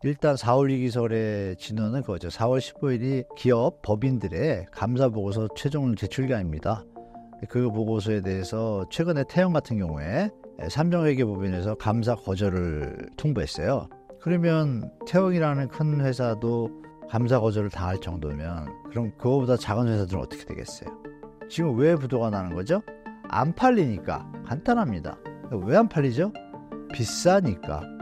일단 4월 위기설의 진원은 그거죠. 4월 15일이 기업 법인들의 감사 보고서 최종 제출 기한입니다. 그 보고서에 대해서 최근에 태영 같은 경우에 삼정회계법인에서 감사 거절을 통보했어요. 그러면 태영이라는 큰 회사도 감사 거절을 당할 정도면 그럼 그거보다 작은 회사들은 어떻게 되겠어요? 지금 왜 부도가 나는 거죠? 안 팔리니까. 간단합니다. 왜 안 팔리죠? 비싸니까.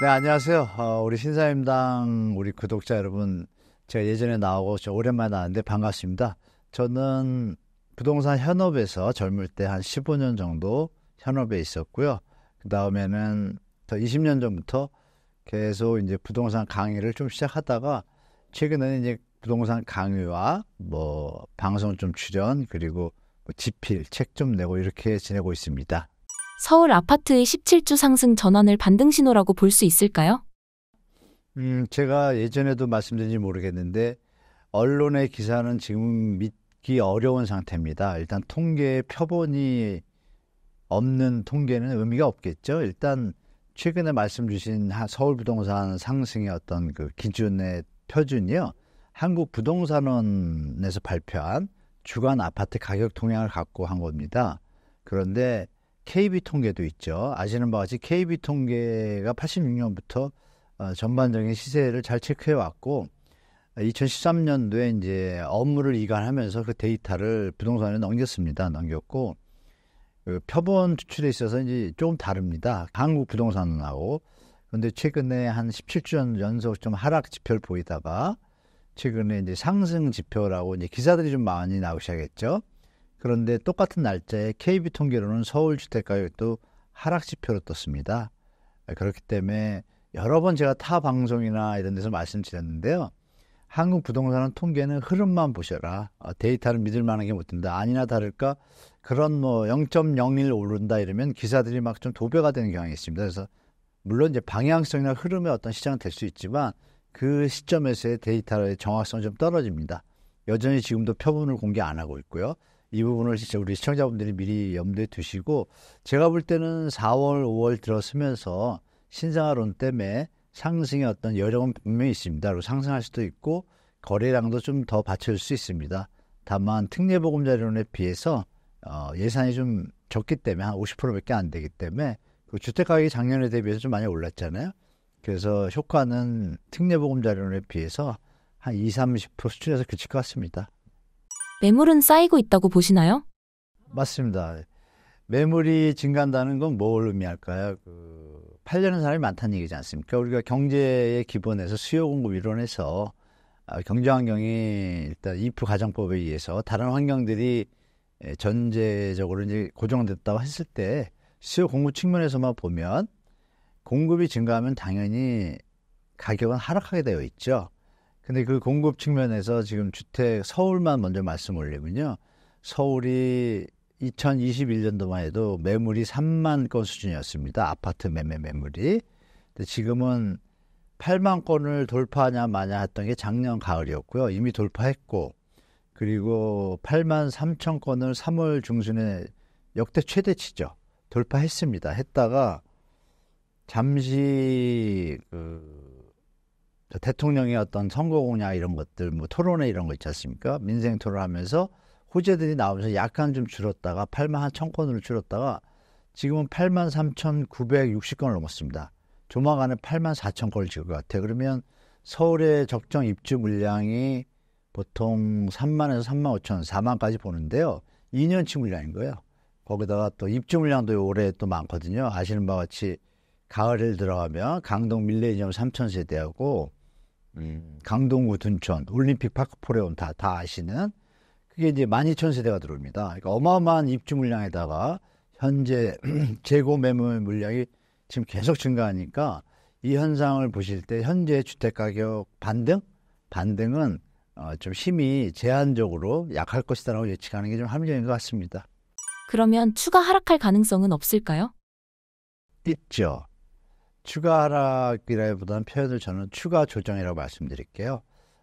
네, 안녕하세요. 우리 신사임당 우리 구독자 여러분, 제가 예전에 나오고 저 오랜만에 나왔는데 반갑습니다. 저는 부동산 현업에서 젊을 때 한 15년 정도 현업에 있었고요. 그 다음에는 더 20년 전부터 계속 이제 부동산 강의를 좀 시작하다가 최근에는 이제 부동산 강의와 뭐 방송 좀 출연 그리고 뭐 집필, 책 좀 내고 이렇게 지내고 있습니다. 서울 아파트의 17주 상승 전환을 반등 신호라고 볼 수 있을까요? 제가 예전에도 말씀드린지 모르겠는데 언론의 기사는 지금 믿기 어려운 상태입니다. 일단 통계의 표본이 없는 통계는 의미가 없겠죠. 일단 최근에 말씀 주신 서울 부동산 상승의 어떤 그 기준의 표준이요. 한국부동산원에서 발표한 주간 아파트 가격 동향을 갖고 한 겁니다. 그런데 KB 통계도 있죠. 아시는 바와 같이 KB 통계가 86년부터 전반적인 시세를 잘 체크해 왔고 2013년도에 이제 업무를 이관하면서 그 데이터를 부동산에 넘겼고 그 표본 추출에 있어서 이제 조금 다릅니다. 한국 부동산하고. 그런데 최근에 한 17주 연속 좀 하락 지표를 보이다가 최근에 이제 상승 지표라고 이제 기사들이 좀 많이 나오기 시작했죠. 그런데 똑같은 날짜에 KB 통계로는 서울 주택가격도 하락 지표로 떴습니다. 그렇기 때문에 여러 번 제가 타 방송이나 이런 데서 말씀드렸는데요. 한국 부동산 통계는 흐름만 보셔라. 데이터를 믿을 만한 게 못 된다. 아니나 다를까 그런 뭐 0.01 오른다 이러면 기사들이 막 좀 도배가 되는 경향이 있습니다. 그래서 물론 이제 방향성이나 흐름의 어떤 시장은 될 수 있지만 그 시점에서의 데이터의 정확성은 좀 떨어집니다. 여전히 지금도 표본을 공개 안 하고 있고요. 이 부분을 진짜 우리 시청자분들이 미리 염두에 두시고 제가 볼 때는 4월, 5월 들어서면서 신생아론 때문에 상승의 어떤 여력은 분명히 있습니다. 그리고 상승할 수도 있고 거래량도 좀 더 받쳐줄 수 있습니다. 다만 특례보금자리론에 비해서 예산이 좀 적기 때문에 한 50%밖에 안 되기 때문에 그 주택가격이 작년에 대비해서 좀 많이 올랐잖아요. 그래서 효과는 특례보금자리론에 비해서 한 20-30% 수준에서 그칠 것 같습니다. 매물은 쌓이고 있다고 보시나요? 맞습니다. 매물이 증가한다는 건 뭘 의미할까요? 팔려는 사람이 많다는 얘기지 않습니까? 우리가 경제의 기본에서 수요 공급 이론에서 경제 환경이 일단 이프 가정법에 의해서 다른 환경들이 전제적으로 이제 고정됐다고 했을 때 수요 공급 측면에서만 보면 공급이 증가하면 당연히 가격은 하락하게 되어 있죠. 근데 그 공급 측면에서 지금 주택 서울만 먼저 말씀 올리면요. 서울이 2021년도만 해도 매물이 3만 건 수준이었습니다. 아파트 매물이. 근데 지금은 8만 건을 돌파하냐 마냐 했던 게 작년 가을이었고요. 이미 돌파했고 그리고 8만 3천 건을 3월 중순에 역대 최대치죠. 돌파했습니다. 했다가 잠시 대통령의 어떤 선거 공약 이런 것들, 뭐 토론회 이런 거 있지 않습니까? 민생 토론하면서 호재들이 나오면서 약간 좀 줄었다가 8만 1천 건으로 줄었다가 지금은 8만 3,960건을 넘었습니다. 조만간에 8만 4천 건을 찍을 것 같아요. 그러면 서울의 적정 입주 물량이 보통 3만에서 3만 5천, 4만까지 보는데요. 2년치 물량인 거예요. 거기다가 또 입주 물량도 올해 또 많거든요. 아시는 바와 같이 가을을 들어가면 강동 밀레니엄 3,000세대하고 강동구 둔촌, 올림픽 파크포레온 다 아시는 그게 이제 12,000세대가 들어옵니다. 그러니까 어마어마한 입주 물량에다가 현재 재고 매물 물량이 지금 계속 증가하니까 이 현상을 보실 때 현재 주택가격 반등은 좀 힘이 제한적으로 약할 것이다라고 예측하는 게 좀 합리적인 것 같습니다. 그러면 추가 하락할 가능성은 없을까요? 있죠. 추가 하락이라기보다는 표현을 저는 추가 조정이라고 말씀드릴게요.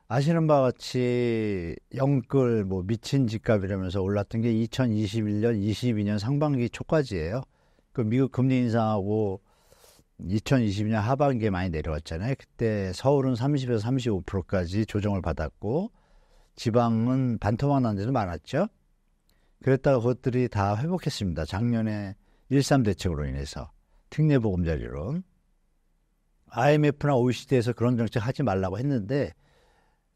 아시는 바와 같이 영끌 미친 집값이라면서 올랐던 게 2021년, 22년 상반기 초까지예요. 그 미국 금리 인상하고 2020년 하반기에 많이 내려왔잖아요. 그때 서울은 30에서 35%까지 조정을 받았고 지방은 반토막 난 데도 많았죠. 그랬다가 그것들이 다 회복했습니다. 작년에 1.3 대책으로 인해서 특례보금자리론. IMF나 OECD에서 그런 정책 하지 말라고 했는데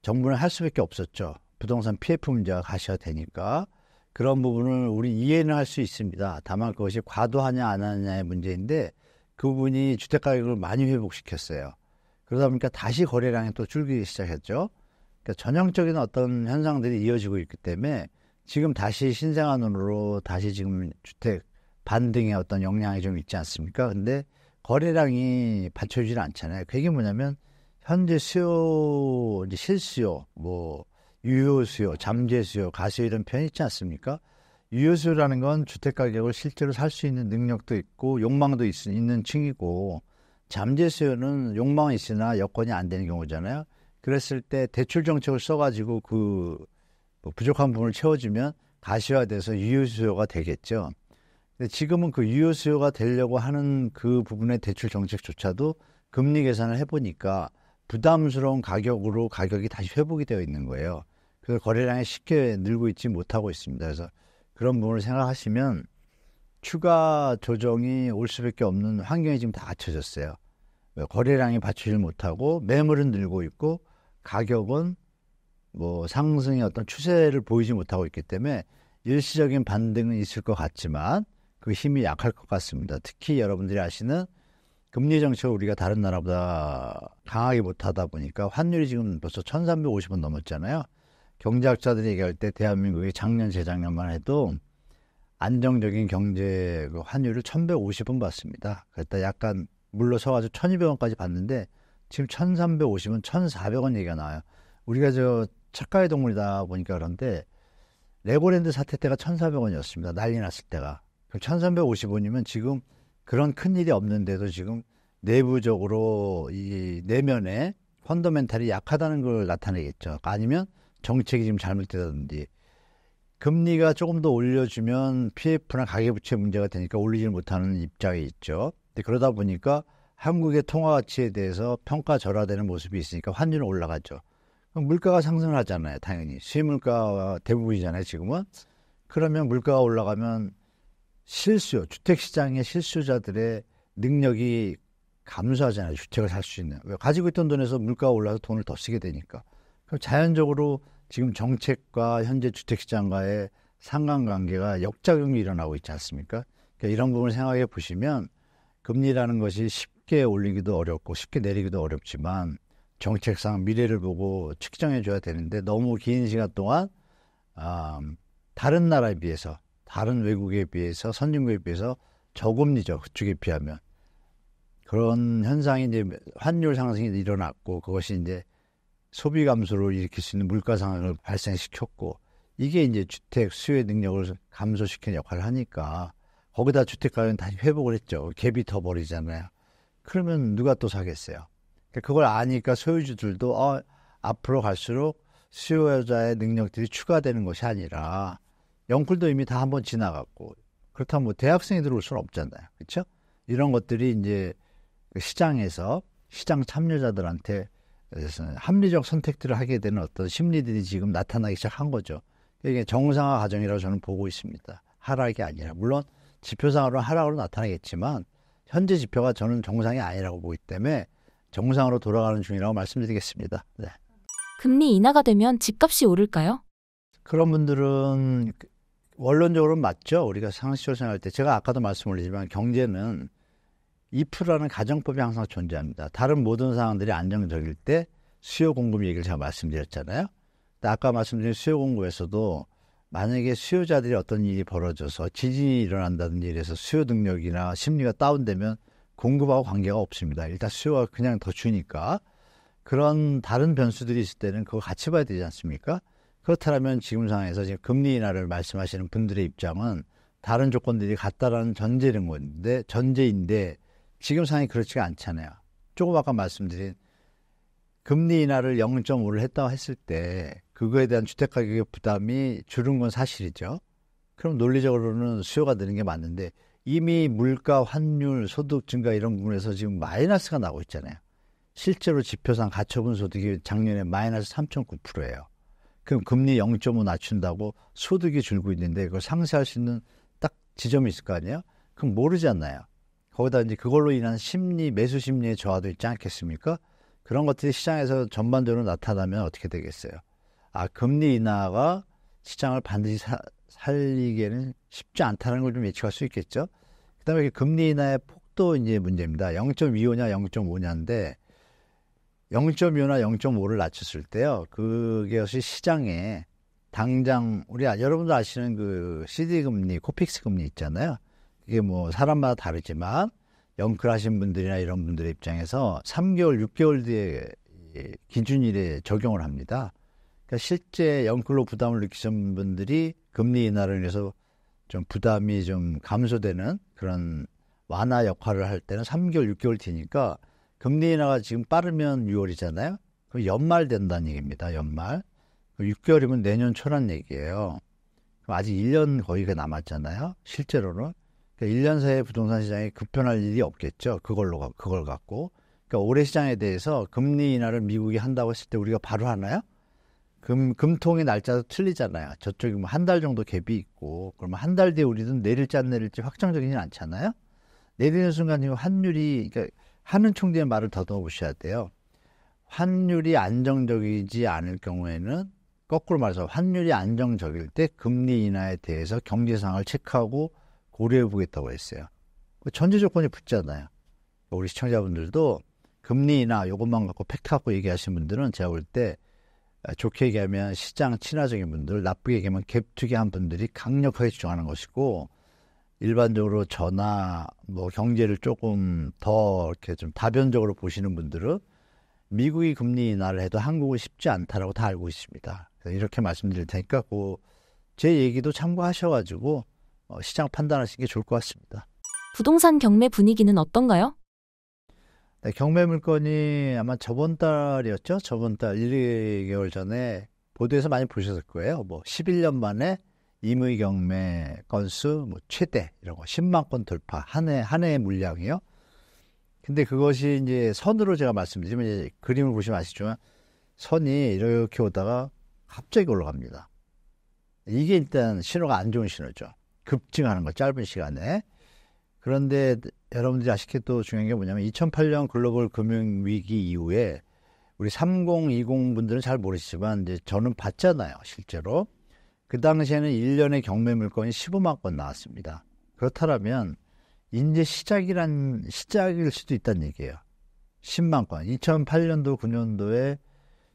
정부는 할 수밖에 없었죠. 부동산 PF 문제가 가시화되니까. 그런 부분을 우리 이해는 할 수 있습니다. 다만 그것이 과도하냐 안 하냐의 문제인데 그 부분이 주택가격을 많이 회복시켰어요. 그러다 보니까 다시 거래량이 또 줄기 시작했죠. 그러니까 전형적인 어떤 현상들이 이어지고 있기 때문에 지금 다시 신생아론으로 다시 지금 주택 반등의 어떤 영향이 좀 있지 않습니까? 근데 거래량이 받쳐주질 않잖아요. 그게 뭐냐면 현재 수요, 이제 실수요, 뭐 유효 수요, 잠재 수요, 가수요 이런 표현이 있지 않습니까? 유효 수요라는 건 주택 가격을 실제로 살 수 있는 능력도 있고 욕망도 있는 층이고 잠재 수요는 욕망이 있으나 여건이 안 되는 경우잖아요. 그랬을 때 대출 정책을 써가지고 그 뭐 부족한 부분을 채워주면 가시화돼서 유효 수요가 되겠죠. 근데 지금은 그 유효 수요가 되려고 하는 그 부분의 대출 정책조차도 금리 계산을 해보니까 부담스러운 가격으로 가격이 다시 회복이 되어 있는 거예요. 그래서 거래량이 쉽게 늘고 있지 못하고 있습니다. 그래서 그런 부분을 생각하시면 추가 조정이 올 수밖에 없는 환경이 지금 다 갖춰졌어요. 거래량이 받치질 못하고 매물은 늘고 있고 가격은 뭐 상승의 어떤 추세를 보이지 못하고 있기 때문에 일시적인 반등은 있을 것 같지만 그 힘이 약할 것 같습니다. 특히 여러분들이 아시는 금리 정책을 우리가 다른 나라보다 강하게 못하다 보니까 환율이 지금 벌써 1350원 넘었잖아요. 경제학자들이 얘기할 때 대한민국이 작년 재작년만 해도 안정적인 경제 그 환율을 1150원 받습니다. 그랬다 약간 물러서가지고 1200원까지 받는데 지금 1350원, 1400원 얘기가 나와요. 우리가 저 착각의 동물이다 보니까 그런데 레고랜드 사태 때가 1400원이었습니다. 난리 났을 때가. 1350원이면 지금 그런 큰일이 없는데도 지금 내부적으로 이 내면에 펀더멘탈이 약하다는 걸 나타내겠죠. 아니면 정책이 지금 잘못되다든지 금리가 조금 더 올려주면 PF나 가계부채 문제가 되니까 올리지 못하는 입장이 있죠. 근데 그러다 보니까 한국의 통화 가치에 대해서 평가절하되는 모습이 있으니까 환율은 올라가죠. 그럼 물가가 상승을 하잖아요. 당연히 수입물가가 대부분이잖아요. 지금은. 그러면 물가가 올라가면 실수요, 주택시장의 실수요자들의 능력이 감소하잖아요. 주택을 살 수 있는. 왜? 가지고 있던 돈에서 물가가 올라서 돈을 더 쓰게 되니까. 그럼 자연적으로 지금 정책과 현재 주택시장과의 상관관계가 역작용이 일어나고 있지 않습니까? 그러니까 이런 부분을 생각해 보시면 금리라는 것이 쉽게 올리기도 어렵고 쉽게 내리기도 어렵지만 정책상 미래를 보고 측정해 줘야 되는데 너무 긴 시간 동안 다른 나라에 비해서 다른 외국에 비해서 선진국에 비해서 저금리죠. 그쪽에 비하면. 그런 현상이 이제 환율 상승이 일어났고 그것이 이제 소비 감소를 일으킬 수 있는 물가 상황을 발생시켰고 이게 이제 주택 수요의 능력을 감소시키는 역할을 하니까 거기다 주택 가격은 다시 회복을 했죠. 갭이 더 벌이잖아요. 그러면 누가 또 사겠어요. 그걸 아니까 소유주들도 앞으로 갈수록 수요자의 능력들이 추가되는 것이 아니라 영끌도 이미 다 한번 지나갔고 그렇다면 뭐 대학생이 들어올 수는 없잖아요. 그렇죠? 이런 것들이 이제 시장에서 시장 참여자들한테 합리적 선택들을 하게 되는 어떤 심리들이 지금 나타나기 시작한 거죠. 이게 정상화 과정이라고 저는 보고 있습니다. 하락이 아니라 물론 지표상으로는 하락으로 나타나겠지만 현재 지표가 저는 정상이 아니라고 보기 때문에 정상으로 돌아가는 중이라고 말씀드리겠습니다. 네. 금리 인하가 되면 집값이 오를까요? 그런 분들은 원론적으로는 맞죠. 우리가 상식적으로 생각할 때 제가 아까도 말씀드리지만 경제는 if라는 가정법이 항상 존재합니다. 다른 모든 상황들이 안정적일 때 수요 공급 얘기를 제가 말씀드렸잖아요. 근데 아까 말씀드린 수요 공급에서도 만약에 수요자들이 어떤 일이 벌어져서 지진이 일어난다든지 이래서 수요 능력이나 심리가 다운되면 공급하고 관계가 없습니다. 일단 수요가 그냥 더 주니까 그런 다른 변수들이 있을 때는 그거 같이 봐야 되지 않습니까? 그렇다면 지금 상황에서 지금 금리 인하를 말씀하시는 분들의 입장은 다른 조건들이 같다라는 전제인데 지금 상황이 그렇지가 않잖아요. 조금 아까 말씀드린 금리 인하를 0.5를 했다고 했을 때 그거에 대한 주택가격의 부담이 줄은 건 사실이죠. 그럼 논리적으로는 수요가 느는 게 맞는데 이미 물가, 환율, 소득 증가 이런 부분에서 지금 마이너스가 나고 있잖아요. 실제로 지표상 가처분 소득이 작년에 마이너스 3.9%예요. 그럼 금리 0.5 낮춘다고 소득이 줄고 있는데 그걸 상쇄할 수 있는 딱 지점이 있을 거 아니에요? 그럼 모르지 않나요? 거기다 이제 그걸로 인한 심리, 매수 심리의 저하도 있지 않겠습니까? 그런 것들이 시장에서 전반적으로 나타나면 어떻게 되겠어요? 아, 금리 인하가 시장을 반드시 살리기에는 쉽지 않다는 걸 좀 예측할 수 있겠죠? 그 다음에 금리 인하의 폭도 이제 문제입니다. 0.25냐, 0.5냐인데, 0.25나 0.5를 낮췄을 때요, 그것이 시장에 당장, 여러분도 아시는 그 CD 금리, 코픽스 금리 있잖아요. 이게 뭐 사람마다 다르지만, 영끌 하신 분들이나 이런 분들의 입장에서 3개월, 6개월 뒤에 기준일에 적용을 합니다. 그러니까 실제 영끌로 부담을 느끼신 분들이 금리 인하를 위해서 좀 부담이 좀 감소되는 그런 완화 역할을 할 때는 3개월, 6개월 뒤니까 금리 인하가 지금 빠르면 6월이잖아요. 그럼 연말 된다는 얘기입니다. 연말. 6개월이면 내년 초란 얘기예요. 그럼 아직 1년 거의가 남았잖아요. 실제로는. 그러니까 1년 새에 부동산 시장이 급변할 일이 없겠죠. 그걸 갖고. 그러니까 올해 시장에 대해서 금리 인하를 미국이 한다고 했을 때 우리가 바로 하나요? 금통의 날짜도 틀리잖아요. 저쪽이 뭐 한 달 정도 갭이 있고, 그러면 한 달 뒤에 우리는 내릴지 안 내릴지 확정적이진 않잖아요. 내리는 순간 환율이, 그러니까 하는 총재의 말을 더듬어 보셔야 돼요. 환율이 안정적이지 않을 경우에는 거꾸로 말해서 환율이 안정적일 때 금리 인하에 대해서 경제 상황을 체크하고 고려해 보겠다고 했어요. 전제 조건이 붙잖아요. 우리 시청자분들도 금리 인하 이것만 갖고 팩트 갖고 얘기하시는 분들은 제가 볼 때 좋게 얘기하면 시장 친화적인 분들, 나쁘게 얘기하면 갭투기한 분들이 강력하게 주장하는 것이고, 일반적으로 저나 뭐 경제를 조금 더 이렇게 좀 다변적으로 보시는 분들은 미국이 금리 인하를 해도 한국은 쉽지 않다라고 다 알고 있습니다. 그래서 이렇게 말씀드릴 테니까 제 얘기도 참고하셔가지고 시장 판단하시는 게 좋을 것 같습니다. 부동산 경매 분위기는 어떤가요? 네, 경매 물건이 아마 저번 달이었죠? 저번 달 1, 2개월 전에 보도에서 많이 보셨을 거예요. 뭐 11년 만에 임의 경매 건수 뭐 최대 이런 거 10만 건 돌파 한 해의 물량이요. 근데 그것이 이제 선으로 제가 말씀드리면 이제 그림을 보시면 아시지만 선이 이렇게 오다가 갑자기 올라갑니다. 이게 일단 신호가 안 좋은 신호죠. 급증하는 거 짧은 시간에. 그런데 여러분들이 아시게 또 중요한 게 뭐냐면 2008년 글로벌 금융위기 이후에 우리 3020 분들은 잘 모르시지만 이제 저는 봤잖아요. 실제로. 그 당시에는 1년에 경매 물건이 15만 건 나왔습니다. 그렇다면 이제 시작일 수도 있다는 얘기예요. 10만 건. 2008년도, 9년도에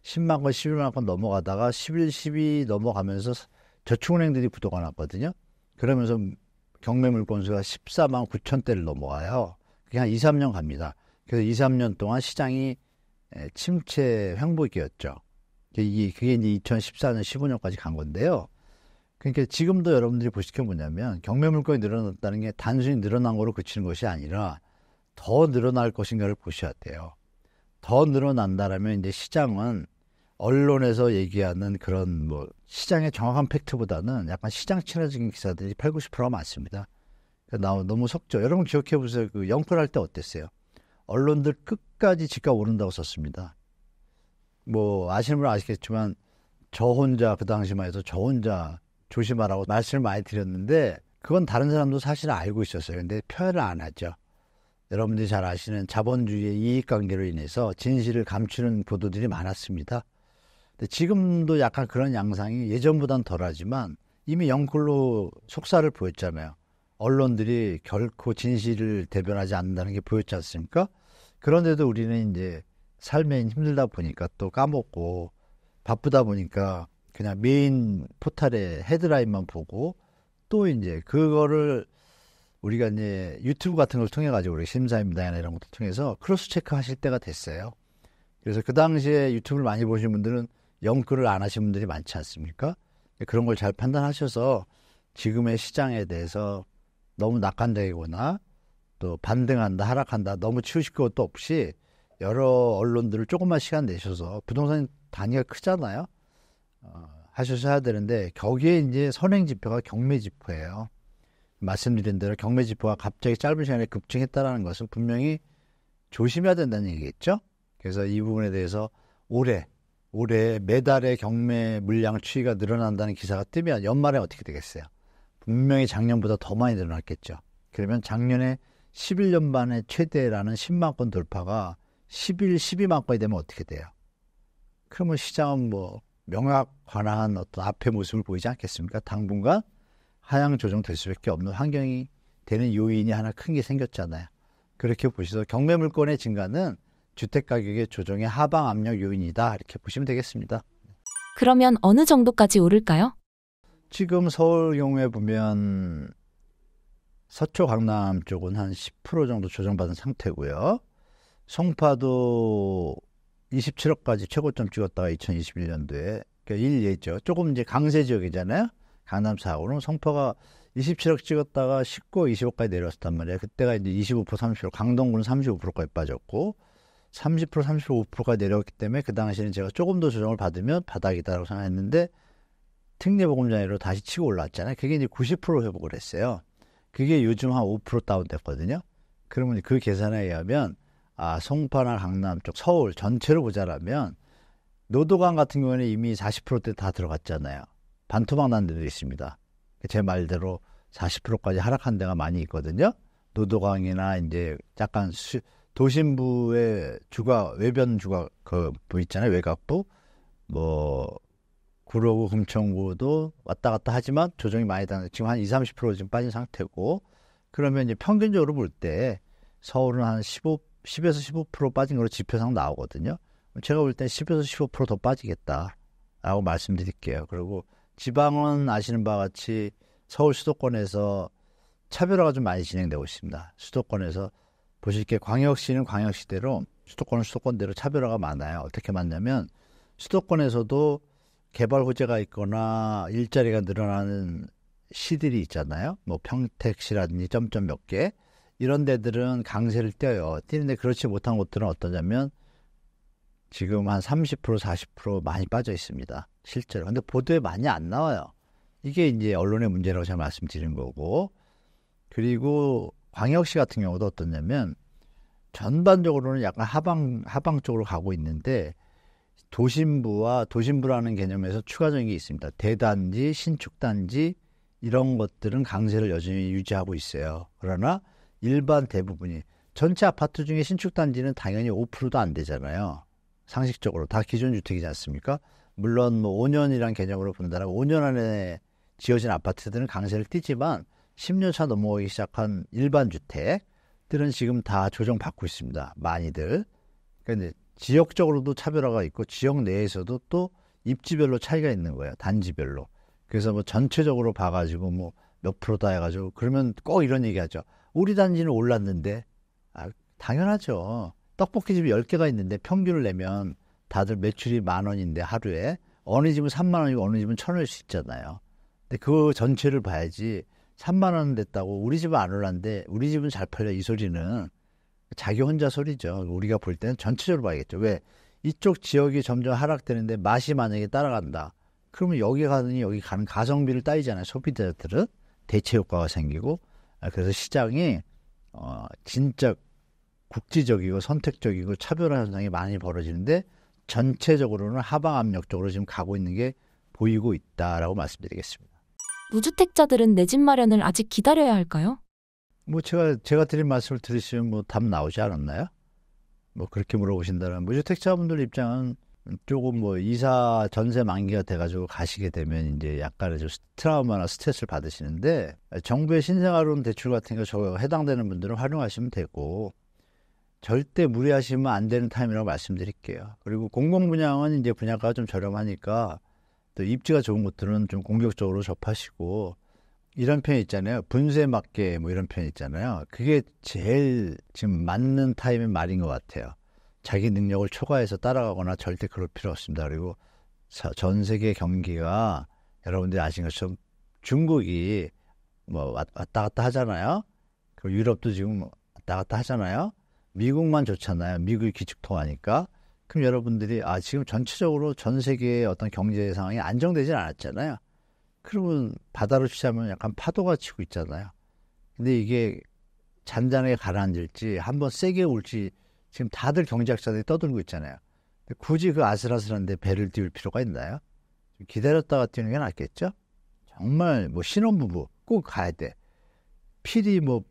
10만 건, 11만 건 넘어가다가 11, 12 넘어가면서 저축은행들이 부도가 났거든요. 그러면서 경매 물건수가 14만 9천 대를 넘어가요. 그게 한 2, 3년 갑니다. 그래서 2, 3년 동안 시장이 침체 횡보기였죠. 그게 이제 2014년, 15년까지 간 건데요. 그러니까 지금도 여러분들이 보실 게 뭐냐면 경매 물건이 늘어났다는 게 단순히 늘어난 거로 그치는 것이 아니라 더 늘어날 것인가를 보셔야 돼요. 더 늘어난다라면 이제 시장은 언론에서 얘기하는 그런 뭐 시장의 정확한 팩트보다는 약간 시장 친화적인 기사들이 8, 90%가 많습니다. 너무 속죠. 여러분 기억해 보세요. 그 영끌할 때 어땠어요? 언론들 끝까지 집값 오른다고 썼습니다. 뭐 아시는 분은 아시겠지만 저 혼자 그 당시만 해도 저 혼자 조심하라고 말씀을 많이 드렸는데 그건 다른 사람도 사실 알고 있었어요. 근데 표현을 안 하죠. 여러분들이 잘 아시는 자본주의의 이익관계로 인해서 진실을 감추는 보도들이 많았습니다. 근데 지금도 약간 그런 양상이 예전보단 덜하지만 이미 영끌로 속살을 보였잖아요. 언론들이 결코 진실을 대변하지 않는다는 게 보였지 않습니까? 그런데도 우리는 이제 삶에 힘들다 보니까 또 까먹고 바쁘다 보니까 그냥 메인 포탈의 헤드라인만 보고 또 이제 그거를 우리가 이제 유튜브 같은 걸 통해 가지고 우리 심사입니다나 이런 것들 통해서 크로스 체크 하실 때가 됐어요. 그래서 그 당시에 유튜브를 많이 보신 분들은 영끌을 안 하신 분들이 많지 않습니까? 그런 걸 잘 판단하셔서 지금의 시장에 대해서 너무 낙관적이거나 또 반등한다, 하락한다, 너무 치우실 것도 없이 여러 언론들을 조금만 시간 내셔서 부동산 단위가 크잖아요. 하셔서 해야 되는데 거기에 이제 선행 지표가 경매 지표예요. 말씀드린 대로 경매 지표가 갑자기 짧은 시간에 급증했다는 것은 분명히 조심해야 된다는 얘기겠죠. 그래서 이 부분에 대해서 올해 매달의 경매 물량 추이가 늘어난다는 기사가 뜨면 연말에 어떻게 되겠어요? 분명히 작년보다 더 많이 늘어났겠죠. 그러면 작년에 11년 만에 최대라는 10만 건 돌파가 12만 건이 되면 어떻게 돼요? 그러면 시장은 뭐 명확한 어떤 앞의 모습을 보이지 않겠습니까? 당분간 하향 조정될 수밖에 없는 환경이 되는 요인이 하나 큰 게 생겼잖아요. 그렇게 보셔서 경매 물건의 증가는 주택 가격의 조정의 하방 압력 요인이다 이렇게 보시면 되겠습니다. 그러면 어느 정도까지 오를까요? 지금 서울 경우에 보면 서초 강남 쪽은 한 10% 정도 조정받은 상태고요. 송파도 27억까지 최고점 찍었다가 2021년도에 그러니까 일예죠. 조금 이제 강세 지역이잖아요. 강남 4호는 송파가 27억 찍었다가 19억, 20억까지 내려왔단 말이에요. 그때가 이제 25%, 30%, 강동구는 35%까지 빠졌고 30%, 35%까지 내려왔기 때문에 그 당시에는 제가 조금 더 조정을 받으면 바닥이다라고 생각했는데 특례보금자리로 다시 치고 올라왔잖아요. 그게 이제 90% 회복을 했어요. 그게 요즘 한 5% 다운됐거든요. 그러면 그 계산에 의하면 송파나 강남 쪽 서울 전체로 보자라면 노도강 같은 경우에는 이미 40%대 다 들어갔잖아요. 반토막 난 데도 있습니다. 제 말대로 40%까지 하락한 데가 많이 있거든요. 노도강이나 이제 약간 도심부의 외변 주가 뭐 있잖아요. 외곽부 뭐 구로구, 금천구도 왔다 갔다 하지만 조정이 많이 당해 지금 한 20-30% 지금 빠진 상태고 그러면 이제 평균적으로 볼 때 서울은 한 10에서 15% 빠진 걸로 지표상 나오거든요. 제가 볼 때 10에서 15% 더 빠지겠다라고 말씀드릴게요. 그리고 지방은 아시는 바와 같이 서울 수도권에서 차별화가 좀 많이 진행되고 있습니다. 수도권에서 보실 게 광역시는 광역시대로 수도권은 수도권대로 차별화가 많아요. 어떻게 많냐면 수도권에서도 개발 호재가 있거나 일자리가 늘어나는 시들이 있잖아요. 뭐 평택시라든지 점점 몇 개 이런 데들은 강세를 띄어요. 띄는데 그렇지 못한 곳들은 어떠냐면 지금 한 30%, 40% 많이 빠져 있습니다. 실제로. 근데 보도에 많이 안 나와요. 이게 이제 언론의 문제라고 제가 말씀드린 거고 그리고 광역시 같은 경우도 어떠냐면 전반적으로는 약간 하방 쪽으로 가고 있는데 도심부라는 개념에서 추가적인 게 있습니다. 대단지, 신축단지 이런 것들은 강세를 여전히 유지하고 있어요. 그러나 일반 대부분이 전체 아파트 중에 신축단지는 당연히 5%도 안 되잖아요. 상식적으로 다 기존 주택이지 않습니까? 물론 뭐 5년이란 개념으로 본다면 5년 안에 지어진 아파트들은 강세를 띠지만 10년 차 넘어가기 시작한 일반 주택들은 지금 다 조정받고 있습니다. 많이들. 그런데 지역적으로도 차별화가 있고 지역 내에서도 또 입지별로 차이가 있는 거예요. 단지별로. 그래서 뭐 전체적으로 봐가지고 뭐 몇 프로다 해가지고 그러면 꼭 이런 얘기하죠. 우리 단지는 올랐는데 당연하죠. 떡볶이집이 10개가 있는데 평균을 내면 다들 매출이 10,000원인데 하루에 어느 집은 30,000원이고 어느 집은 1,000원일 수 있잖아요. 근데 그 전체를 봐야지 30,000원 됐다고 우리 집은 안 올랐는데 우리 집은 잘 팔려 이 소리는 자기 혼자 소리죠. 우리가 볼 때는 전체적으로 봐야겠죠. 왜? 이쪽 지역이 점점 하락되는데 맛이 만약에 따라간다. 그러면 여기 가더니 여기 가는 가성비를 따지잖아요. 소비자들은 대체 효과가 생기고 그래서 시장이 진짜 국지적이고 선택적이고 차별화 현상이 많이 벌어지는데 전체적으로는 하방 압력적으로 지금 가고 있는 게 보이고 있다라고 말씀드리겠습니다. 무주택자들은 내 집 마련을 아직 기다려야 할까요? 뭐 제가 드린 말씀을 들으시면 뭐 답 나오지 않았나요? 뭐 그렇게 물어보신다면 무주택자분들 입장은 조금 뭐 이사 전세 만기가 돼가지고 가시게 되면 이제 약간의 좀 트라우마나 스트레스를 받으시는데 정부의 신생아론 대출 같은 거 저 해당되는 분들은 활용하시면 되고 절대 무리하시면 안 되는 타임이라고 말씀드릴게요. 그리고 공공분양은 이제 분양가가 좀 저렴하니까 또 입지가 좋은 곳들은 좀 공격적으로 접하시고 이런 표현 있잖아요. 분수에 맞게 뭐 이런 표현 있잖아요. 그게 제일 지금 맞는 타임의 말인 것 같아요. 자기 능력을 초과해서 따라가거나 절대 그럴 필요 없습니다. 그리고 전 세계 경기가 여러분들이 아시는 것처럼 중국이 뭐 왔다 갔다 하잖아요. 그리고 유럽도 지금 왔다 갔다 하잖아요. 미국만 좋잖아요. 미국이 기축통화니까. 그럼 여러분들이 지금 전체적으로 전 세계의 어떤 경제 상황이 안정되질 않았잖아요. 그러면 바다로 치자면 약간 파도가 치고 있잖아요. 근데 이게 잔잔하게 가라앉을지 한번 세게 올지 지금 다들 경제학자들이 떠들고 있잖아요. 근데 굳이 그 아슬아슬한데 배를 띄울 필요가 있나요? 기다렸다가 뛰는 게 낫겠죠? 정말 뭐 신혼부부 꼭 가야 돼. 필히 뭐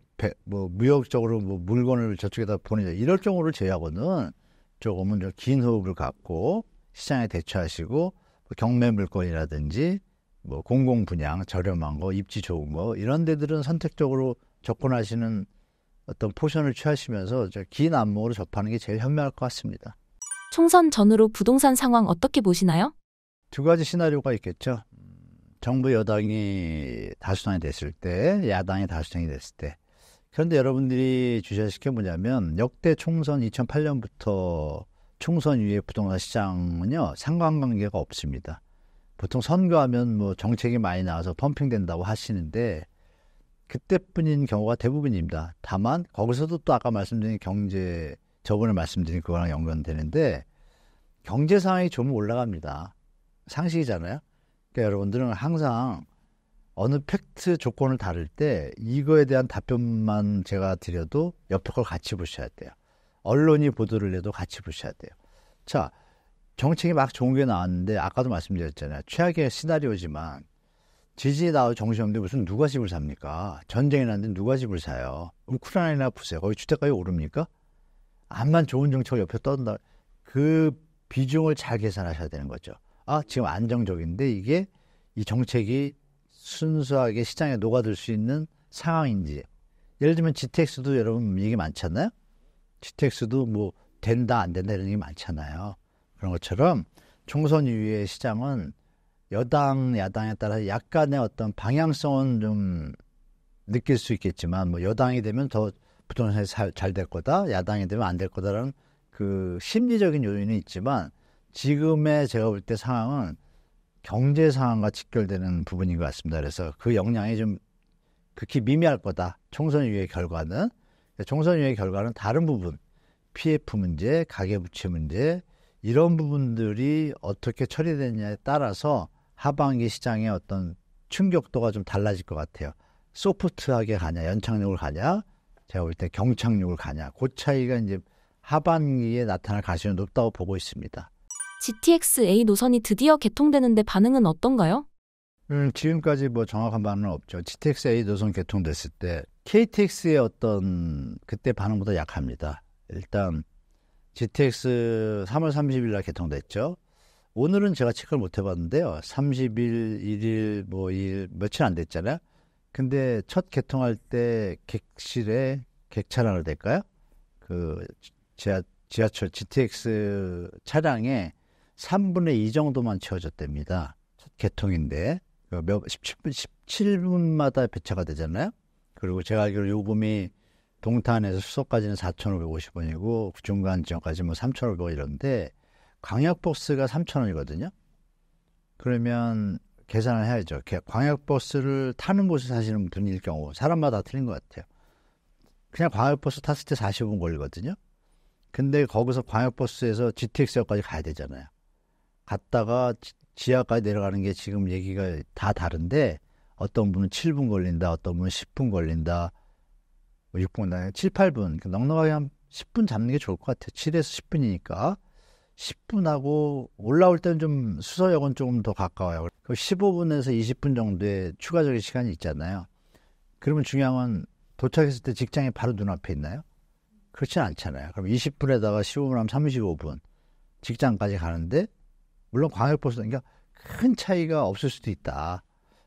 무역적으로 뭐 물건을 저쪽에다 보내자 이럴 경우를 제외하고는 조금은 좀 긴 호흡을 갖고 시장에 대처하시고 뭐 경매 물건이라든지 뭐 공공 분양 저렴한 거 입지 좋은 거 이런 데들은 선택적으로 접근하시는 어떤 포션을 취하시면서 긴 안목으로 접하는 게 제일 현명할 것 같습니다. 총선 전후로 부동산 상황 어떻게 보시나요? 두 가지 시나리오가 있겠죠. 정부 여당이 다수당이 됐을 때, 야당이 다수당이 됐을 때. 그런데 여러분들이 주시하실 게 뭐냐면 역대 총선 2008년부터 총선 이후의 부동산 시장은요. 상관관계가 없습니다. 보통 선거하면 뭐 정책이 많이 나와서 펌핑된다고 하시는데 그때뿐인 경우가 대부분입니다. 다만 거기서도 또 아까 말씀드린 경제, 저번에 말씀드린 그거랑 연관되는데 경제 상황이 좀 올라갑니다. 상식이잖아요. 그러니까 여러분들은 항상 어느 팩트 조건을 다룰 때 이거에 대한 답변만 제가 드려도 옆에 걸 같이 보셔야 돼요. 언론이 보도를 해도 같이 보셔야 돼요. 자, 정책이 막 좋은 게 나왔는데 아까도 말씀드렸잖아요. 최악의 시나리오지만 지지에 나올 정신없는데 무슨 누가 집을 삽니까? 전쟁이 났는데 누가 집을 사요? 우크라이나 보세요. 거기 주택가격이 오릅니까? 암만 좋은 정책을 옆에 떠든다. 그 비중을 잘 계산하셔야 되는 거죠. 아, 지금 안정적인데 이게 이 정책이 순수하게 시장에 녹아들 수 있는 상황인지. 예를 들면 GTX도 여러분 얘기 많잖아요. GTX도 뭐 된다 안 된다 이런 얘기 많잖아요. 그런 것처럼 총선 이후의 시장은 여당, 야당에 따라 약간의 어떤 방향성은 좀 느낄 수 있겠지만 뭐 여당이 되면 더 부동산이 잘 될 거다, 야당이 되면 안 될 거다라는 그 심리적인 요인이 있지만 지금의 제가 볼 때 상황은 경제 상황과 직결되는 부분인 것 같습니다. 그래서 그 영향이 좀 극히 미미할 거다. 총선 이후의 결과는. 총선 이후의 결과는 다른 부분, PF 문제, 가계부채 문제 이런 부분들이 어떻게 처리되느냐에 따라서 하반기 시장의 어떤 충격도가 좀 달라질 것 같아요. 소프트하게 가냐, 연착륙을 가냐, 제가 볼 때 경착륙을 가냐. 그 차이가 이제 하반기에 나타날 가능성이 높다고 보고 있습니다. GTX-A 노선이 드디어 개통되는데 반응은 어떤가요? 지금까지 뭐 정확한 반응은 없죠. GTX-A 노선 개통됐을 때 KTX의 어떤 그때 반응보다 약합니다. 일단 GTX 3월 30일 날 개통됐죠. 오늘은 제가 체크를 못 해봤는데요. 30일, 1일, 뭐 2일 며칠 안 됐잖아요. 근데 첫 개통할 때 객실에 객차량을 될까요? 그 지하철 GTX 차량에 3분의 2 정도만 채워졌답니다. 첫 개통인데 17분마다 배차가 되잖아요. 그리고 제가 알기로 요금이 동탄에서 수서까지는 4,550원이고 중간 지역까지 뭐 3,500원 이런데 광역버스가 3,000원이거든요. 그러면 계산을 해야죠. 광역버스를 타는 곳에 사시는 분일 경우 사람마다 틀린 것 같아요. 그냥 광역버스 탔을 때 40분 걸리거든요. 근데 거기서 광역버스에서 GTX역까지 가야 되잖아요. 갔다가 지하까지 내려가는 게 지금 얘기가 다 다른데 어떤 분은 7분 걸린다, 어떤 분은 10분 걸린다, 6분, 7, 8분. 넉넉하게 한 10분 잡는 게 좋을 것 같아요. 7에서 10분이니까. 10분하고 올라올 때는 좀 수서역은 조금 더 가까워요. 15분에서 20분 정도의 추가적인 시간이 있잖아요. 그러면 중요한 건 도착했을 때 직장이 바로 눈앞에 있나요? 그렇진 않잖아요. 그럼 20분에다가 15분 하면 35분 직장까지 가는데 물론 광역버스는 그러니까 큰 차이가 없을 수도 있다.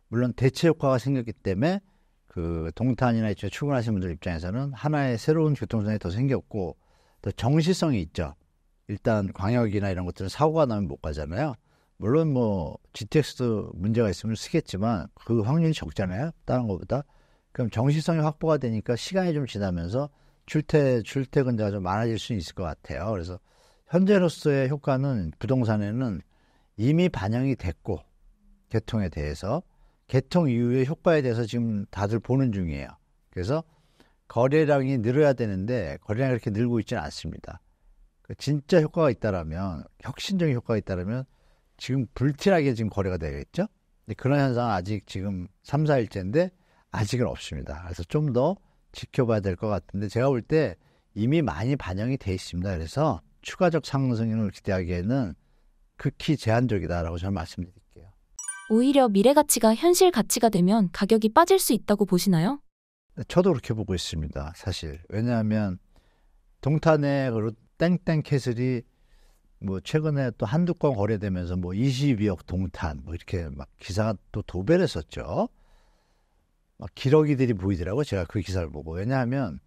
물론 대체 효과가 생겼기 때문에 그 동탄이나 이쪽에 출근하시는 분들 입장에서는 하나의 새로운 교통수단이 더 생겼고 또 정시성이 있죠. 일단 광역이나 이런 것들은 사고가 나면 못 가잖아요. 물론 뭐 GTX도 문제가 있으면 쓰겠지만 그 확률이 적잖아요. 다른 것보다. 그럼 정시성이 확보가 되니까 시간이 좀 지나면서 출퇴근자가 좀 많아질 수 있을 것 같아요. 그래서 현재로서의 효과는 부동산에는 이미 반영이 됐고 개통에 대해서 개통 이후의 효과에 대해서 지금 다들 보는 중이에요. 그래서 거래량이 늘어야 되는데 거래량이 그렇게 늘고 있지는 않습니다. 진짜 효과가 있다라면 혁신적인 효과가 있다라면 지금 불티나게 지금 거래가 되겠죠. 근데 그런 현상은 아직 지금 3, 4일째인데 아직은 없습니다. 그래서 좀 더 지켜봐야 될 것 같은데 제가 볼 때 이미 많이 반영이 돼 있습니다. 그래서 추가적 상승을 기대하기에는 극히 제한적이다라고 저는 말씀드릴게요. 오히려 미래 가치가 현실 가치가 되면 가격이 빠질 수 있다고 보시나요? 저도 그렇게 보고 있습니다. 사실. 왜냐하면 동탄의 땡땡캐슬이 뭐 최근에 또 한두 건 거래되면서 뭐 22억 동탄 뭐 이렇게 막 기사가 또 도배를 했었죠. 막 기러기들이 보이더라고요. 제가 그 기사를 보고. 왜냐하면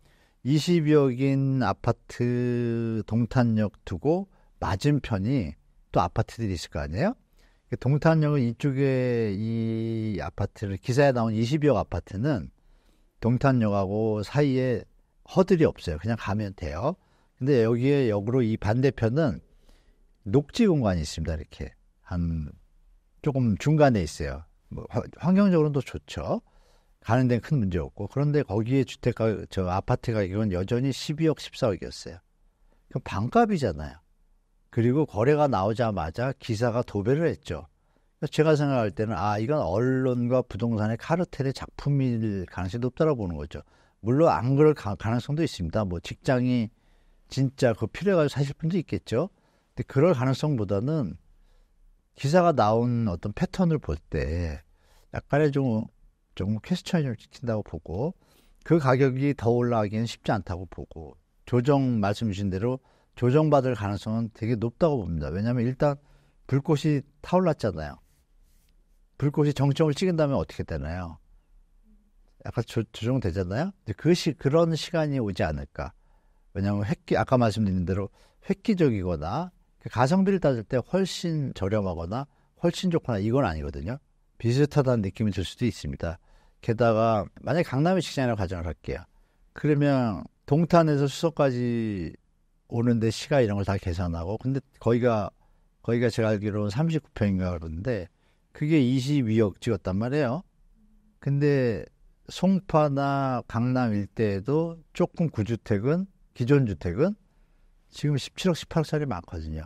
22억인 아파트 동탄역 두고 맞은편이 또 아파트들이 있을 거 아니에요? 동탄역은 이쪽에 이 아파트를 기사에 나온 22억 아파트는 동탄역하고 사이에 허들이 없어요. 그냥 가면 돼요. 근데 여기에 역으로 이 반대편은 녹지 공간이 있습니다. 이렇게 한 조금 중간에 있어요. 뭐 환경적으로도 좋죠. 가는 데는 큰 문제 없고. 그런데 거기에 주택가 저 아파트 가격은 여전히 12억, 14억이었어요. 그럼 반값이잖아요. 그리고 거래가 나오자마자 기사가 도배를 했죠. 제가 생각할 때는 이건 언론과 부동산의 카르텔의 작품일 가능성이 높다고 보는 거죠. 물론 안 그럴 가능성도 있습니다. 뭐 직장이 진짜 그 필요해가지고 사실 분도 있겠죠. 근데 그럴 가능성보다는 기사가 나온 어떤 패턴을 볼 때 약간의 좀 퀘스천을 지킨다고 보고 그 가격이 더 올라가기는 쉽지 않다고 보고 말씀 주신 대로 조정받을 가능성은 되게 높다고 봅니다. 왜냐하면 일단 불꽃이 타올랐잖아요. 불꽃이 정점을 찍은 다음에 어떻게 되나요? 약간 조정되잖아요. 그런 시간이 오지 않을까. 왜냐하면 아까 말씀드린 대로 획기적이거나 가성비를 따질 때 훨씬 저렴하거나 훨씬 좋거나 이건 아니거든요. 비슷하다는 느낌이 들 수도 있습니다. 게다가 만약에 강남의 직장이라고 가정을 할게요. 그러면 동탄에서 수서까지 오는데 시가 이런 걸 다 계산하고 근데 거기가 제가 알기로는 39평인가 그러는데 그게 22억 찍었단 말이에요. 근데 송파나 강남 일대에도 조금 기존 주택은 지금 17억, 18억짜리 많거든요.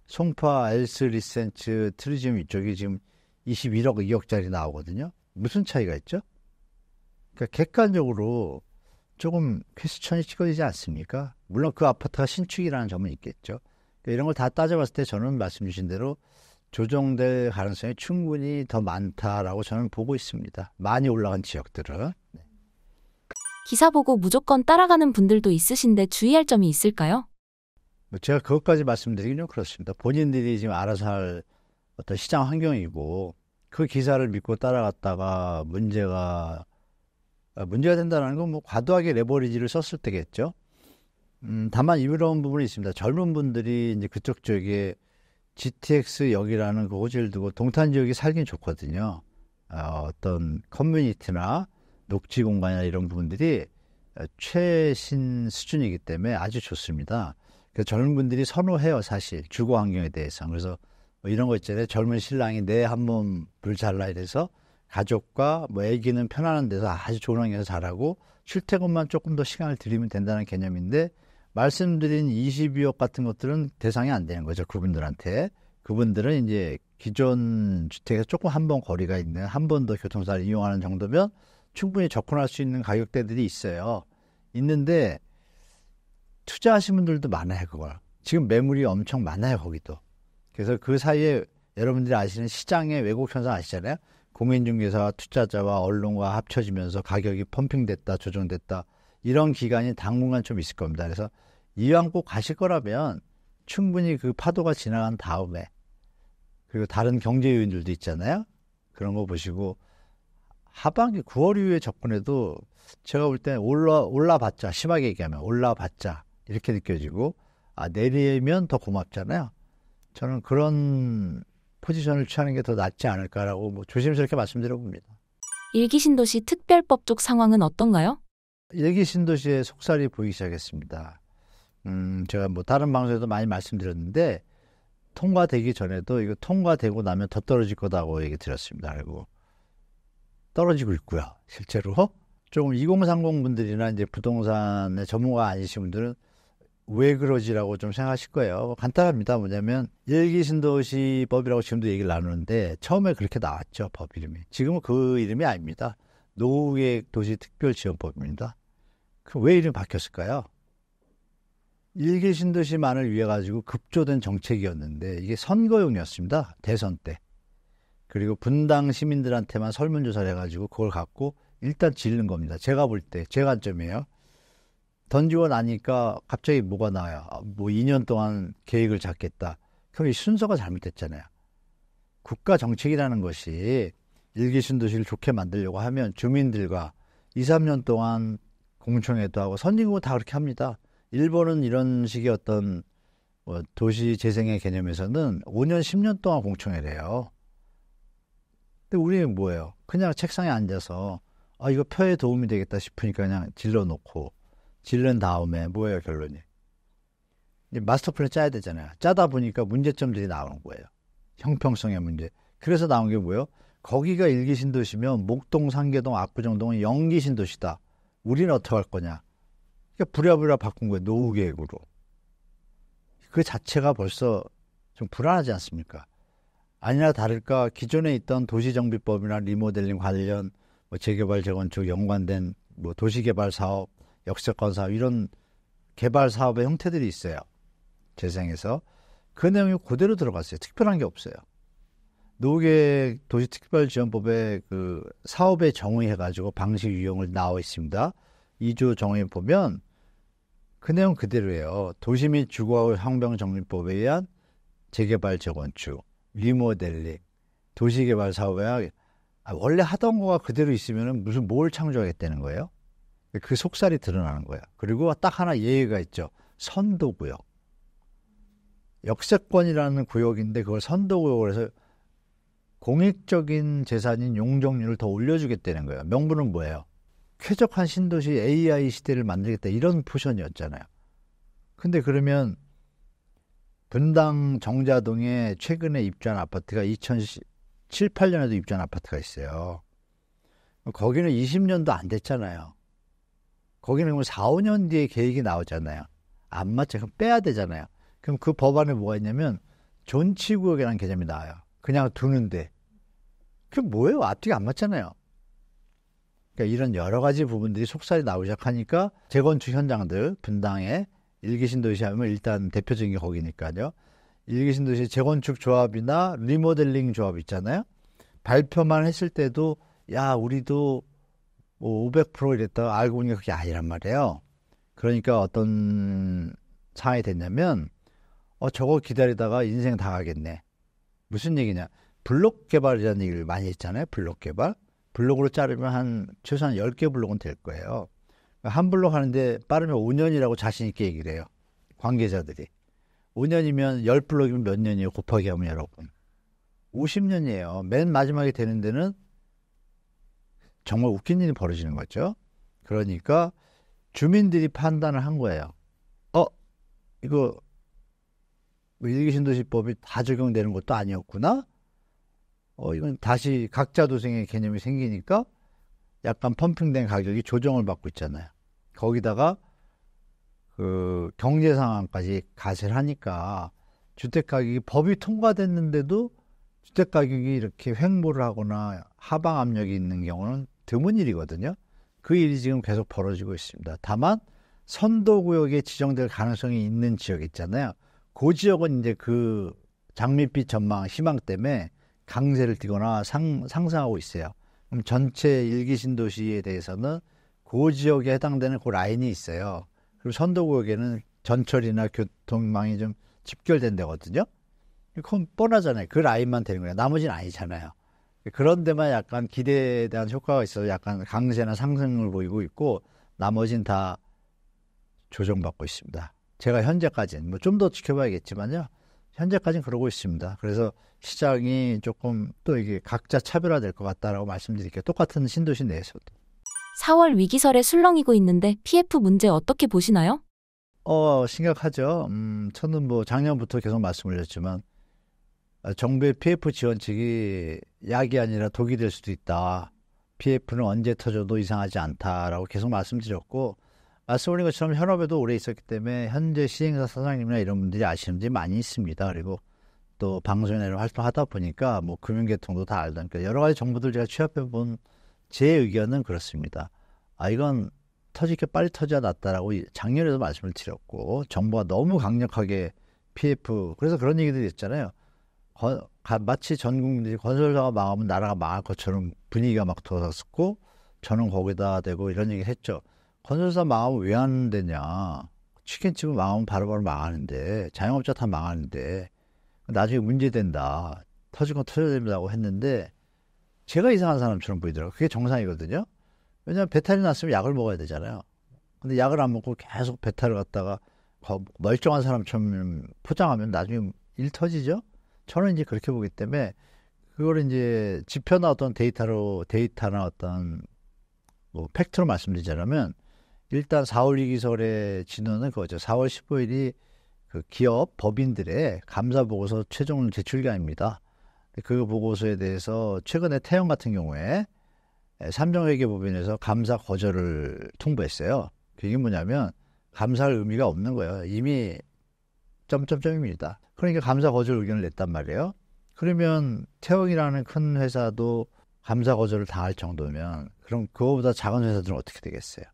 송파, 엘스, 리센츠, 트리지움 이쪽이 지금 21억, 2억짜리 나오거든요. 무슨 차이가 있죠? 그러니까 객관적으로 조금 퀘스천이 찍어지지 않습니까? 물론 그 아파트가 신축이라는 점은 있겠죠. 그러니까 이런 걸 다 따져봤을 때 저는 말씀 주신 대로 조정될 가능성이 충분히 더 많다라고 저는 보고 있습니다. 많이 올라간 지역들은. 기사 보고 무조건 따라가는 분들도 있으신데 주의할 점이 있을까요? 제가 그것까지 말씀드리기는 그렇습니다. 본인들이 지금 알아서 할 어떤 시장 환경이고 그 기사를 믿고 따라갔다가 문제가 된다는 건 뭐 과도하게 레버리지를 썼을 때겠죠. 다만 이런 부분이 있습니다. 젊은 분들이 이제 그쪽 지역에 GTX역이라는 그 호재를 두고 동탄 지역이 살긴 좋거든요. 어떤 커뮤니티나 녹지 공간이나 이런 부분들이 최신 수준이기 때문에 아주 좋습니다. 그래서 젊은 분들이 선호해요, 사실 주거 환경에 대해서. 그래서 뭐 이런 거 있잖아요. 젊은 신랑이 내 한 몸 불 잘라 이래서 가족과 뭐 아기는 편안한 데서 아주 좋은 환경에서 자라고 출퇴근만 조금 더 시간을 들이면 된다는 개념인데 말씀드린 22억 같은 것들은 대상이 안 되는 거죠. 그분들한테. 그분들은 이제 기존 주택에서 조금 한 번 거리가 있는 한 번 더 교통사를 이용하는 정도면 충분히 접근할 수 있는 가격대들이 있어요. 있는데 투자하신 분들도 많아요. 그걸. 지금 매물이 엄청 많아요. 거기도. 그래서 그 사이에 여러분들이 아시는 시장의 왜곡 현상 아시잖아요. 공인중개사와 투자자와 언론과 합쳐지면서 가격이 펌핑됐다, 조정됐다. 이런 기간이 당분간 좀 있을 겁니다. 그래서 이왕 꼭 가실 거라면 충분히 그 파도가 지나간 다음에 그리고 다른 경제 요인들도 있잖아요. 그런 거 보시고 하반기 9월 이후에 접근해도 제가 볼 때 올라봤자 심하게 얘기하면 올라봤자 이렇게 느껴지고 내리면 더 고맙잖아요. 저는 그런 포지션을 취하는 게 더 낫지 않을까라고 뭐 조심스럽게 말씀드려봅니다. 일기신도시 특별법 쪽 상황은 어떤가요? 일기신도시의 속살이 보이기 시작했습니다. 제가 뭐 다른 방송에도 많이 말씀드렸는데 통과되기 전에도 이거 통과되고 나면 더 떨어질 거다고 얘기 드렸습니다. 그리고 떨어지고 있고요. 실제로 조금 2030 분들이나 이제 부동산의 전문가 아니신 분들은 왜 그러지라고 좀 생각하실 거예요. 간단합니다. 뭐냐면 일기신도시법이라고 지금도 얘기를 나누는데 처음에 그렇게 나왔죠. 법 이름이. 지금은 그 이름이 아닙니다. 노후계획 도시특별지원법입니다. 그럼 왜 이름이 바뀌었을까요? 일개 신도시만을 위해 가지고 급조된 정책이었는데 이게 선거용이었습니다. 대선 때. 그리고 분당 시민들한테만 설문조사를 해가지고 그걸 갖고 일단 지른 겁니다. 제가 볼 때 제 관점이에요. 던지고 나니까 갑자기 뭐가 나와요. 뭐 2년 동안 계획을 잡겠다. 그럼 이 순서가 잘못됐잖아요. 국가 정책이라는 것이 일개 신도시를 좋게 만들려고 하면 주민들과 2, 3년 동안 공청회도 하고 선진국은 다 그렇게 합니다. 일본은 이런 식의 어떤 도시 재생의 개념에서는 5년, 10년 동안 공청회를 해요. 근데 우리는 뭐예요? 그냥 책상에 앉아서 이거 표에 도움이 되겠다 싶으니까 그냥 질러놓고 질른 다음에 뭐예요, 결론이? 이제 마스터 플랜 짜야 되잖아요. 짜다 보니까 문제점들이 나오는 거예요. 형평성의 문제. 그래서 나온 게 뭐예요? 거기가 일기 신도시면 목동, 상계동, 압구정동은 영기 신도시다. 우리는 어떻게 할 거냐? 그러니까 부랴부랴 바꾼 거예요. 노후 계획으로. 그 자체가 벌써 좀 불안하지 않습니까? 아니나 다를까 기존에 있던 도시정비법이나 리모델링 관련 재개발, 재건축 연관된 도시개발 사업, 역세권 사업 이런 개발 사업의 형태들이 있어요. 재생에서. 그 내용이 그대로 들어갔어요. 특별한 게 없어요. 노후계획 도시특별지원법에 그 사업에 정의해가지고 방식 유형을 나와 있습니다. 2조 정의 보면 그 내용 그대로예요. 도시 및 주거 환경정비법에 의한 재개발, 재건축, 리모델링, 도시개발 사업에 원래 하던 거가 그대로 있으면 무슨 뭘 창조하겠다는 거예요? 그 속살이 드러나는 거예요. 그리고 딱 하나 예외가 있죠. 선도구역. 역세권이라는 구역인데 그걸 선도구역으로 해서 공익적인 재산인 용적률을 더 올려주겠다는 거예요. 명분은 뭐예요? 쾌적한 신도시 AI 시대를 만들겠다 이런 포션이었잖아요. 근데 그러면 분당 정자동에 최근에 입주한 아파트가 2007, 8년에도 입주한 아파트가 있어요. 거기는 20년도 안 됐잖아요. 거기는 그럼 4, 5년 뒤에 계획이 나오잖아요. 안 맞죠? 그럼 빼야 되잖아요. 그럼 그 법안에 뭐가 있냐면 존치구역이라는 개념이 나와요. 그냥 두는데. 그게 뭐예요? 앞뒤가 안 맞잖아요. 그러니까 이런 여러 가지 부분들이 속살이 나오기 시작하니까 재건축 현장들, 분당에 일기신도시 하면 일단 대표적인 게 거기니까요. 일기신도시 재건축 조합이나 리모델링 조합 있잖아요. 발표만 했을 때도 야 우리도 뭐 500% 이랬다가 알고 보니까 그게 아니란 말이에요. 그러니까 어떤 상황이 됐냐면 저거 기다리다가 인생 다 가겠네. 무슨 얘기냐. 블록 개발이라는 얘기를 많이 했잖아요. 블록 개발. 블록으로 자르면 최소한 10개 블록은 될 거예요. 한 블록 하는데 빠르면 5년이라고 자신 있게 얘기를 해요. 관계자들이. 5년이면 10블록이면 몇 년이에요? 곱하기 하면 여러분. 50년이에요. 맨 마지막에 되는 데는 정말 웃긴 일이 벌어지는 거죠. 그러니까 주민들이 판단을 한 거예요. 이거 일기신도시법이 다 적용되는 것도 아니었구나. 이건 다시 각자 도생의 개념이 생기니까 약간 펌핑된 가격이 조정을 받고 있잖아요. 거기다가 그 경제 상황까지 가세를 하니까 주택 가격이 법이 통과됐는데도 주택 가격이 이렇게 횡보를 하거나 하방 압력이 있는 경우는 드문 일이거든요. 그 일이 지금 계속 벌어지고 있습니다. 다만 선도구역에 지정될 가능성이 있는 지역 있잖아요. 그 지역은 이제 그 장밋빛 전망 희망 때문에 강세를 띠거나 상승하고 있어요. 그럼 전체 일기신도시에 대해서는 그 지역에 해당되는 그 라인이 있어요. 그리고 선도구역에는 전철이나 교통망이 좀 집결된 데거든요. 그건 뻔하잖아요. 그 라인만 되는 거예요. 나머지는 아니잖아요. 그런 데만 약간 기대에 대한 효과가 있어서 약간 강세나 상승을 보이고 있고 나머지는 다 조정받고 있습니다. 제가 현재까지는 좀 더 지켜봐야겠지만요. 현재까지는 그러고 있습니다. 그래서 시장이 조금 또 이게 각자 차별화될 것 같다라고 말씀드릴게요. 똑같은 신도시 내에서도. 4월 위기설에 술렁이고 있는데 PF 문제 어떻게 보시나요? 심각하죠. 저는 뭐 작년부터 계속 말씀을 드렸지만 정부의 PF 지원책이 약이 아니라 독이 될 수도 있다. PF는 언제 터져도 이상하지 않다라고 계속 말씀드렸고 말씀드린 것처럼 현업에도 오래 있었기 때문에 현재 시행사 사장님이나 이런 분들이 아시는 분들이 많이 있습니다. 그리고 또 방송에 활동하다 보니까 뭐 금융계통도 다 알던 여러 가지 정보들 제가 취합해 본 제 의견은 그렇습니다. 이건 터질 게 빨리 터져야 낫다라고 작년에도 말씀을 드렸고, 정부가 너무 강력하게 PF, 그래서 그런 얘기들이 있잖아요. 마치 전 국민들이 건설사가 망하면 나라가 망할 것처럼 분위기가 막 돌았었고, 저는 거기다 대고 이런 얘기를 했죠. 건설사 망하면 왜 안 되냐. 치킨집은 망하면 바로바로 망하는데, 자영업자 다 망하는데 나중에 문제된다. 터질 건 터져야 된다고 했는데 제가 이상한 사람처럼 보이더라고요. 그게 정상이거든요. 왜냐하면 배탈이 났으면 약을 먹어야 되잖아요. 근데 약을 안 먹고 계속 배탈을 갖다가 멀쩡한 사람처럼 포장하면 나중에 일 터지죠. 저는 이제 그렇게 보기 때문에 그걸 이제 지표나 어떤 데이터나 어떤 뭐 팩트로 말씀드리자면, 일단 4월 2기설의 진원은 그거죠. 4월 15일이 그 기업 법인들의 감사 보고서 최종 제출 기한입니다. 그 보고서에 대해서 최근에 태영 같은 경우에 삼정회계법인에서 감사 거절을 통보했어요. 그게 뭐냐면 감사할 의미가 없는 거예요. 이미 점점점입니다. 그러니까 감사 거절 의견을 냈단 말이에요. 그러면 태영이라는 큰 회사도 감사 거절을 당할 정도면 그럼 그거보다 작은 회사들은 어떻게 되겠어요?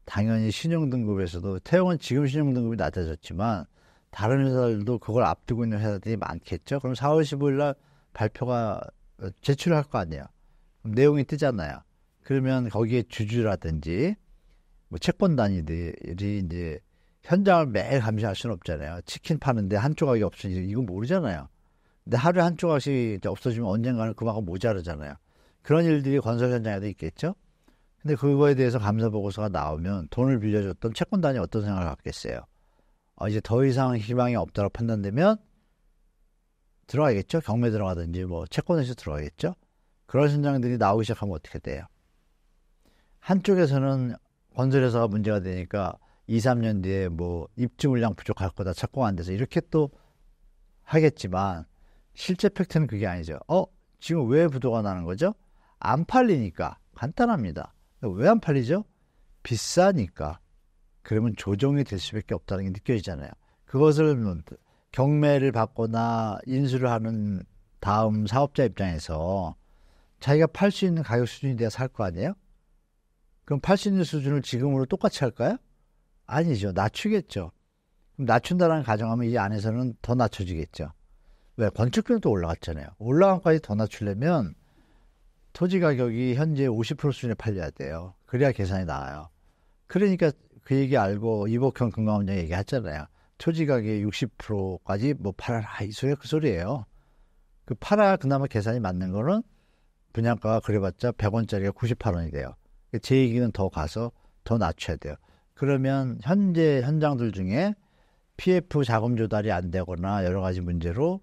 당연히 신용등급에서도 태영은 지금 신용등급이 낮아졌지만 다른 회사들도 그걸 앞두고 있는 회사들이 많겠죠. 그럼 4월 15일 날 발표가 제출할 거 아니에요. 그럼 내용이 뜨잖아요. 그러면 거기에 주주라든지 뭐 채권단위들이 이제 현장을 매일 감시할 수는 없잖아요. 치킨 파는데 한 조각이 없으니 이거 모르잖아요. 근데 하루에 한 조각씩 없어지면 언젠가는 그만큼 모자르잖아요. 그런 일들이 건설 현장에도 있겠죠. 근데 그거에 대해서 감사 보고서가 나오면 돈을 빌려줬던 채권단이 어떤 생각을 갖겠어요? 이제 더 이상 희망이 없다고 판단되면 들어가겠죠. 경매 들어가든지 뭐 채권에서 들어가겠죠. 그런 현장들이 나오기 시작하면 어떻게 돼요? 한쪽에서는 건설회사가 문제가 되니까 2, 3년 뒤에 뭐 입주 물량 부족할 거다, 착공 안 돼서 이렇게 또 하겠지만 실제 팩트는 그게 아니죠. 지금 왜 부도가 나는 거죠? 안 팔리니까. 간단합니다. 왜 안 팔리죠? 비싸니까. 그러면 조정이 될 수밖에 없다는 게 느껴지잖아요. 그것을 경매를 받거나 인수를 하는 다음 사업자 입장에서 자기가 팔 수 있는 가격 수준이 돼야 살 거 아니에요? 그럼 팔 수 있는 수준을 지금으로 똑같이 할까요? 아니죠. 낮추겠죠. 그럼 낮춘다는 가정하면 이 안에서는 더 낮춰지겠죠. 왜? 건축비도 올라갔잖아요. 올라간 까지 더 낮추려면 토지 가격이 현재 50% 수준에 팔려야 돼요. 그래야 계산이 나와요. 그러니까 그 얘기 알고 이복형 금감원장 얘기했잖아요. 토지 가격의 60%까지 뭐 팔아라. 이 소리가 그 소리예요. 그 팔아야 그나마 계산이 맞는 거는 분양가가 그래봤자 100원짜리가 98원이 돼요. 제 얘기는 더 가서 더 낮춰야 돼요. 그러면 현재 현장들 중에 PF 자금 조달이 안 되거나 여러 가지 문제로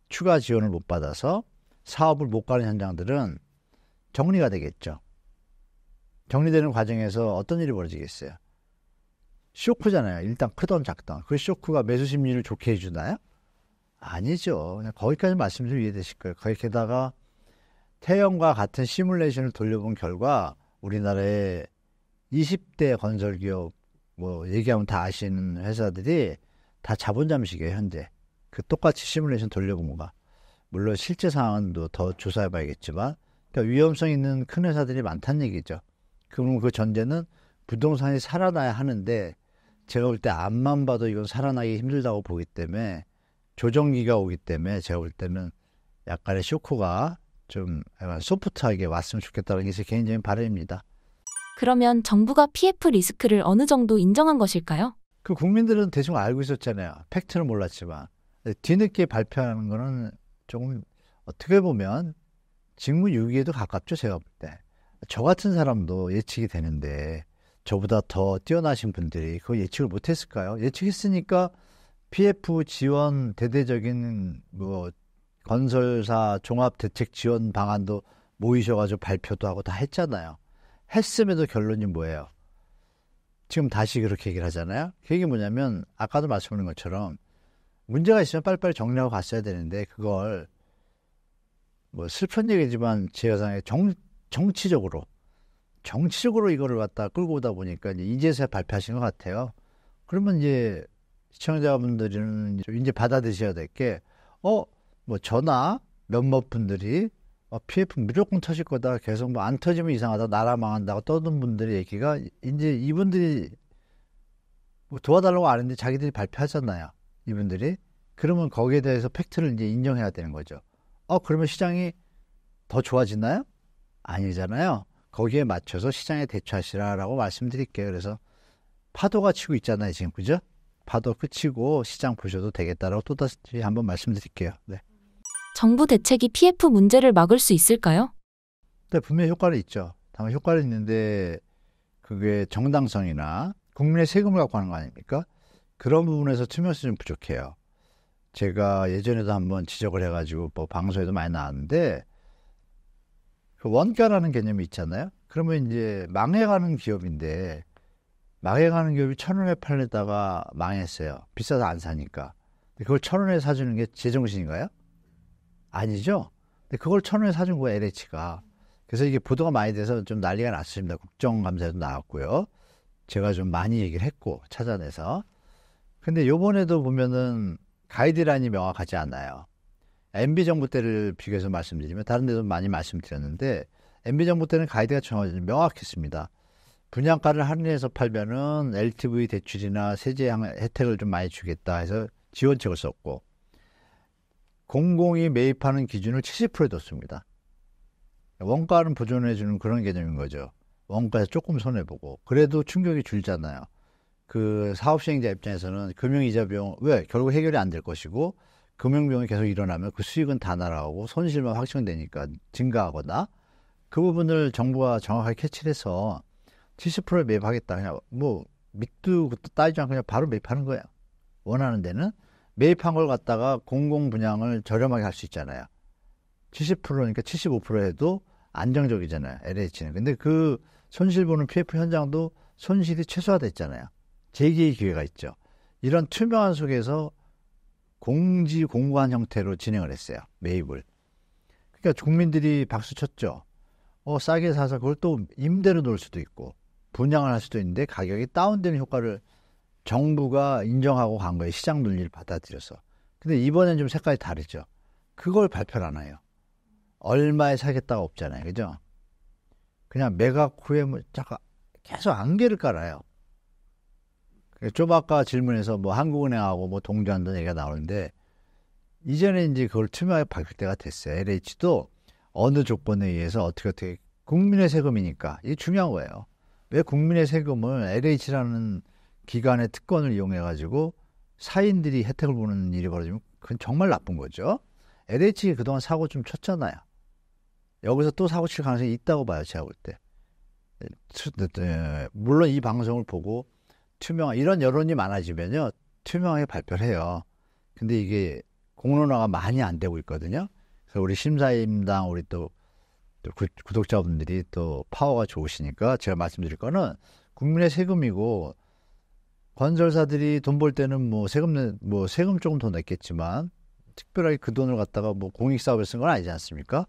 추가 지원을 못 받아서 사업을 못 가는 현장들은 정리가 되겠죠. 정리되는 과정에서 어떤 일이 벌어지겠어요? 쇼크잖아요. 일단 크던 작던. 그 쇼크가 매수 심리를 좋게 해주나요? 아니죠. 그냥 거기까지 말씀드리면 이해되실 거예요. 거기에다가 태영과 같은 시뮬레이션을 돌려본 결과 우리나라의 20대 건설기업 뭐 얘기하면 다 아시는 회사들이 다 자본 잠식이에요. 현재. 그 똑같이 시뮬레이션 돌려본 거가. 물론 실제 상황은 더 조사해 봐야겠지만 그러니까 위험성 있는 큰 회사들이 많다는 얘기죠. 그럼 그 전제는 부동산이 살아나야 하는데 제가 볼 때 앞만 봐도 이건 살아나기 힘들다고 보기 때문에 조정기가 오기 때문에 제가 볼 때는 약간의 쇼크가 좀 약간 소프트하게 왔으면 좋겠다는 게 제 개인적인 바람입니다. 그러면 정부가 PF 리스크를 어느 정도 인정한 것일까요? 그 국민들은 대충 알고 있었잖아요. 팩트는 몰랐지만. 뒤늦게 발표하는 거는 조금 어떻게 보면 직무유기에도 가깝죠. 제가 볼 때. 저 같은 사람도 예측이 되는데 저보다 더 뛰어나신 분들이 그거 예측을 못했을까요? 예측했으니까 PF 지원 대대적인 뭐 건설사 종합대책 지원 방안도 모이셔가지고 발표도 하고 다 했잖아요. 했음에도 결론이 뭐예요? 지금 다시 그렇게 얘기를 하잖아요. 그게 뭐냐면 아까도 말씀드린 것처럼 문제가 있으면 빨리빨리 정리하고 갔어야 되는데 그걸 뭐 슬픈 얘기지만 제 여상에 정치적으로 이거를 갖다 끌고 오다 보니까 이제서야 발표하신 것 같아요. 그러면 이제 시청자분들은 이제 받아들이셔야 될 게 뭐 저나 몇몇 분들이 PF 무조건 터질 거다. 계속 뭐 안 터지면 이상하다. 나라 망한다고 떠든 분들의 얘기가 이제 이분들이 뭐 도와달라고 안 했는데 자기들이 발표하잖아요. 이분들이. 그러면 거기에 대해서 팩트를 이제 인정해야 되는 거죠. 그러면 시장이 더 좋아지나요? 아니잖아요. 거기에 맞춰서 시장에 대처하시라라고 말씀드릴게요. 그래서 파도가 치고 있잖아요, 지금. 그죠? 파도 그치고 시장 보셔도 되겠다라고 또다시 한번 말씀드릴게요. 네. 정부 대책이 PF 문제를 막을 수 있을까요? 네, 분명히 효과는 있죠. 다만 효과는 있는데 그게 정당성이나 국민의 세금을 갖고 하는 거 아닙니까? 그런 부분에서 투명성이 좀 부족해요. 제가 예전에도 한번 지적을 해가지고 뭐 방송에도 많이 나왔는데 그 원가라는 개념이 있잖아요. 그러면 이제 망해가는 기업인데 망해가는 기업이 1,000원에 팔려다가 망했어요. 비싸서 안 사니까. 그걸 1,000원에 사주는 게 제정신인가요? 아니죠. 근데 그걸 1,000원에 사준 거예요, LH가. 그래서 이게 보도가 많이 돼서 좀 난리가 났습니다. 국정감사에도 나왔고요. 제가 좀 많이 얘기를 했고 찾아내서. 근데 요번에도 보면은 가이드라인이 명확하지 않아요. MB정부 때를 비교해서 말씀드리면 다른 데도 많이 말씀드렸는데 MB정부 때는 가이드가 명확했습니다. 분양가를 할인해서 팔면은 LTV 대출이나 세제 혜택을 좀 많이 주겠다 해서 지원책을 썼고 공공이 매입하는 기준을 70%에 뒀습니다. 원가는 보존해주는 그런 개념인 거죠. 원가에서 조금 손해보고 그래도 충격이 줄잖아요. 그 사업 시행자 입장에서는 금융이자 비용 왜 결국 해결이 안 될 것이고 금융비용이 계속 일어나면 그 수익은 다 날아가고 손실만 확정되니까 증가하거나 그 부분을 정부가 정확하게 캐치를 해서 70%에 매입하겠다. 그냥 뭐 밑도 끝도 따지지 않고 그냥 바로 매입하는 거야. 원하는 데는 매입한 걸 갖다가 공공 분양을 저렴하게 할 수 있잖아요. 70%니까 75% 해도 안정적이잖아요. LH는. 근데 그 손실 보는 PF 현장도 손실이 최소화됐잖아요. 재기의 기회가 있죠. 이런 투명한 속에서 공지공고한 형태로 진행을 했어요. 매입을. 그러니까 국민들이 박수 쳤죠. 싸게 사서 그걸 또 임대로 놓을 수도 있고 분양을 할 수도 있는데 가격이 다운되는 효과를 정부가 인정하고 간 거예요. 시장 논리를 받아들여서. 근데 이번엔 좀 색깔이 다르죠. 그걸 발표를 안 해요. 얼마에 사겠다가 없잖아요. 그죠? 그냥 매각 후에 뭐 잠깐 계속 안개를 깔아요. 좀 아까 질문에서 뭐 한국은행하고 뭐 동조한다는 얘기가 나오는데 이전에 이제 그걸 투명하게 밝힐 때가 됐어요. LH도 어느 조건에 의해서 어떻게 국민의 세금이니까 이게 중요한 거예요. 왜 국민의 세금을 LH라는 기관의 특권을 이용해 가지고 사인들이 혜택을 보는 일이 벌어지면 그건 정말 나쁜 거죠. LH 그동안 사고 좀 쳤잖아요. 여기서 또 사고 칠 가능성이 있다고 봐요. 제가 볼 때. 물론 이 방송을 보고 이런 여론이 많아지면요. 투명하게 발표를 해요. 근데 이게 공론화가 많이 안 되고 있거든요. 그래서 우리 심사임당 우리 또 구독자분들이 또 파워가 좋으시니까 제가 말씀드릴 거는 국민의 세금이고 건설사들이 돈 벌 때는 뭐 세금 조금 더 냈겠지만 특별하게 그 돈을 갖다가 뭐 공익사업에 쓴 건 아니지 않습니까?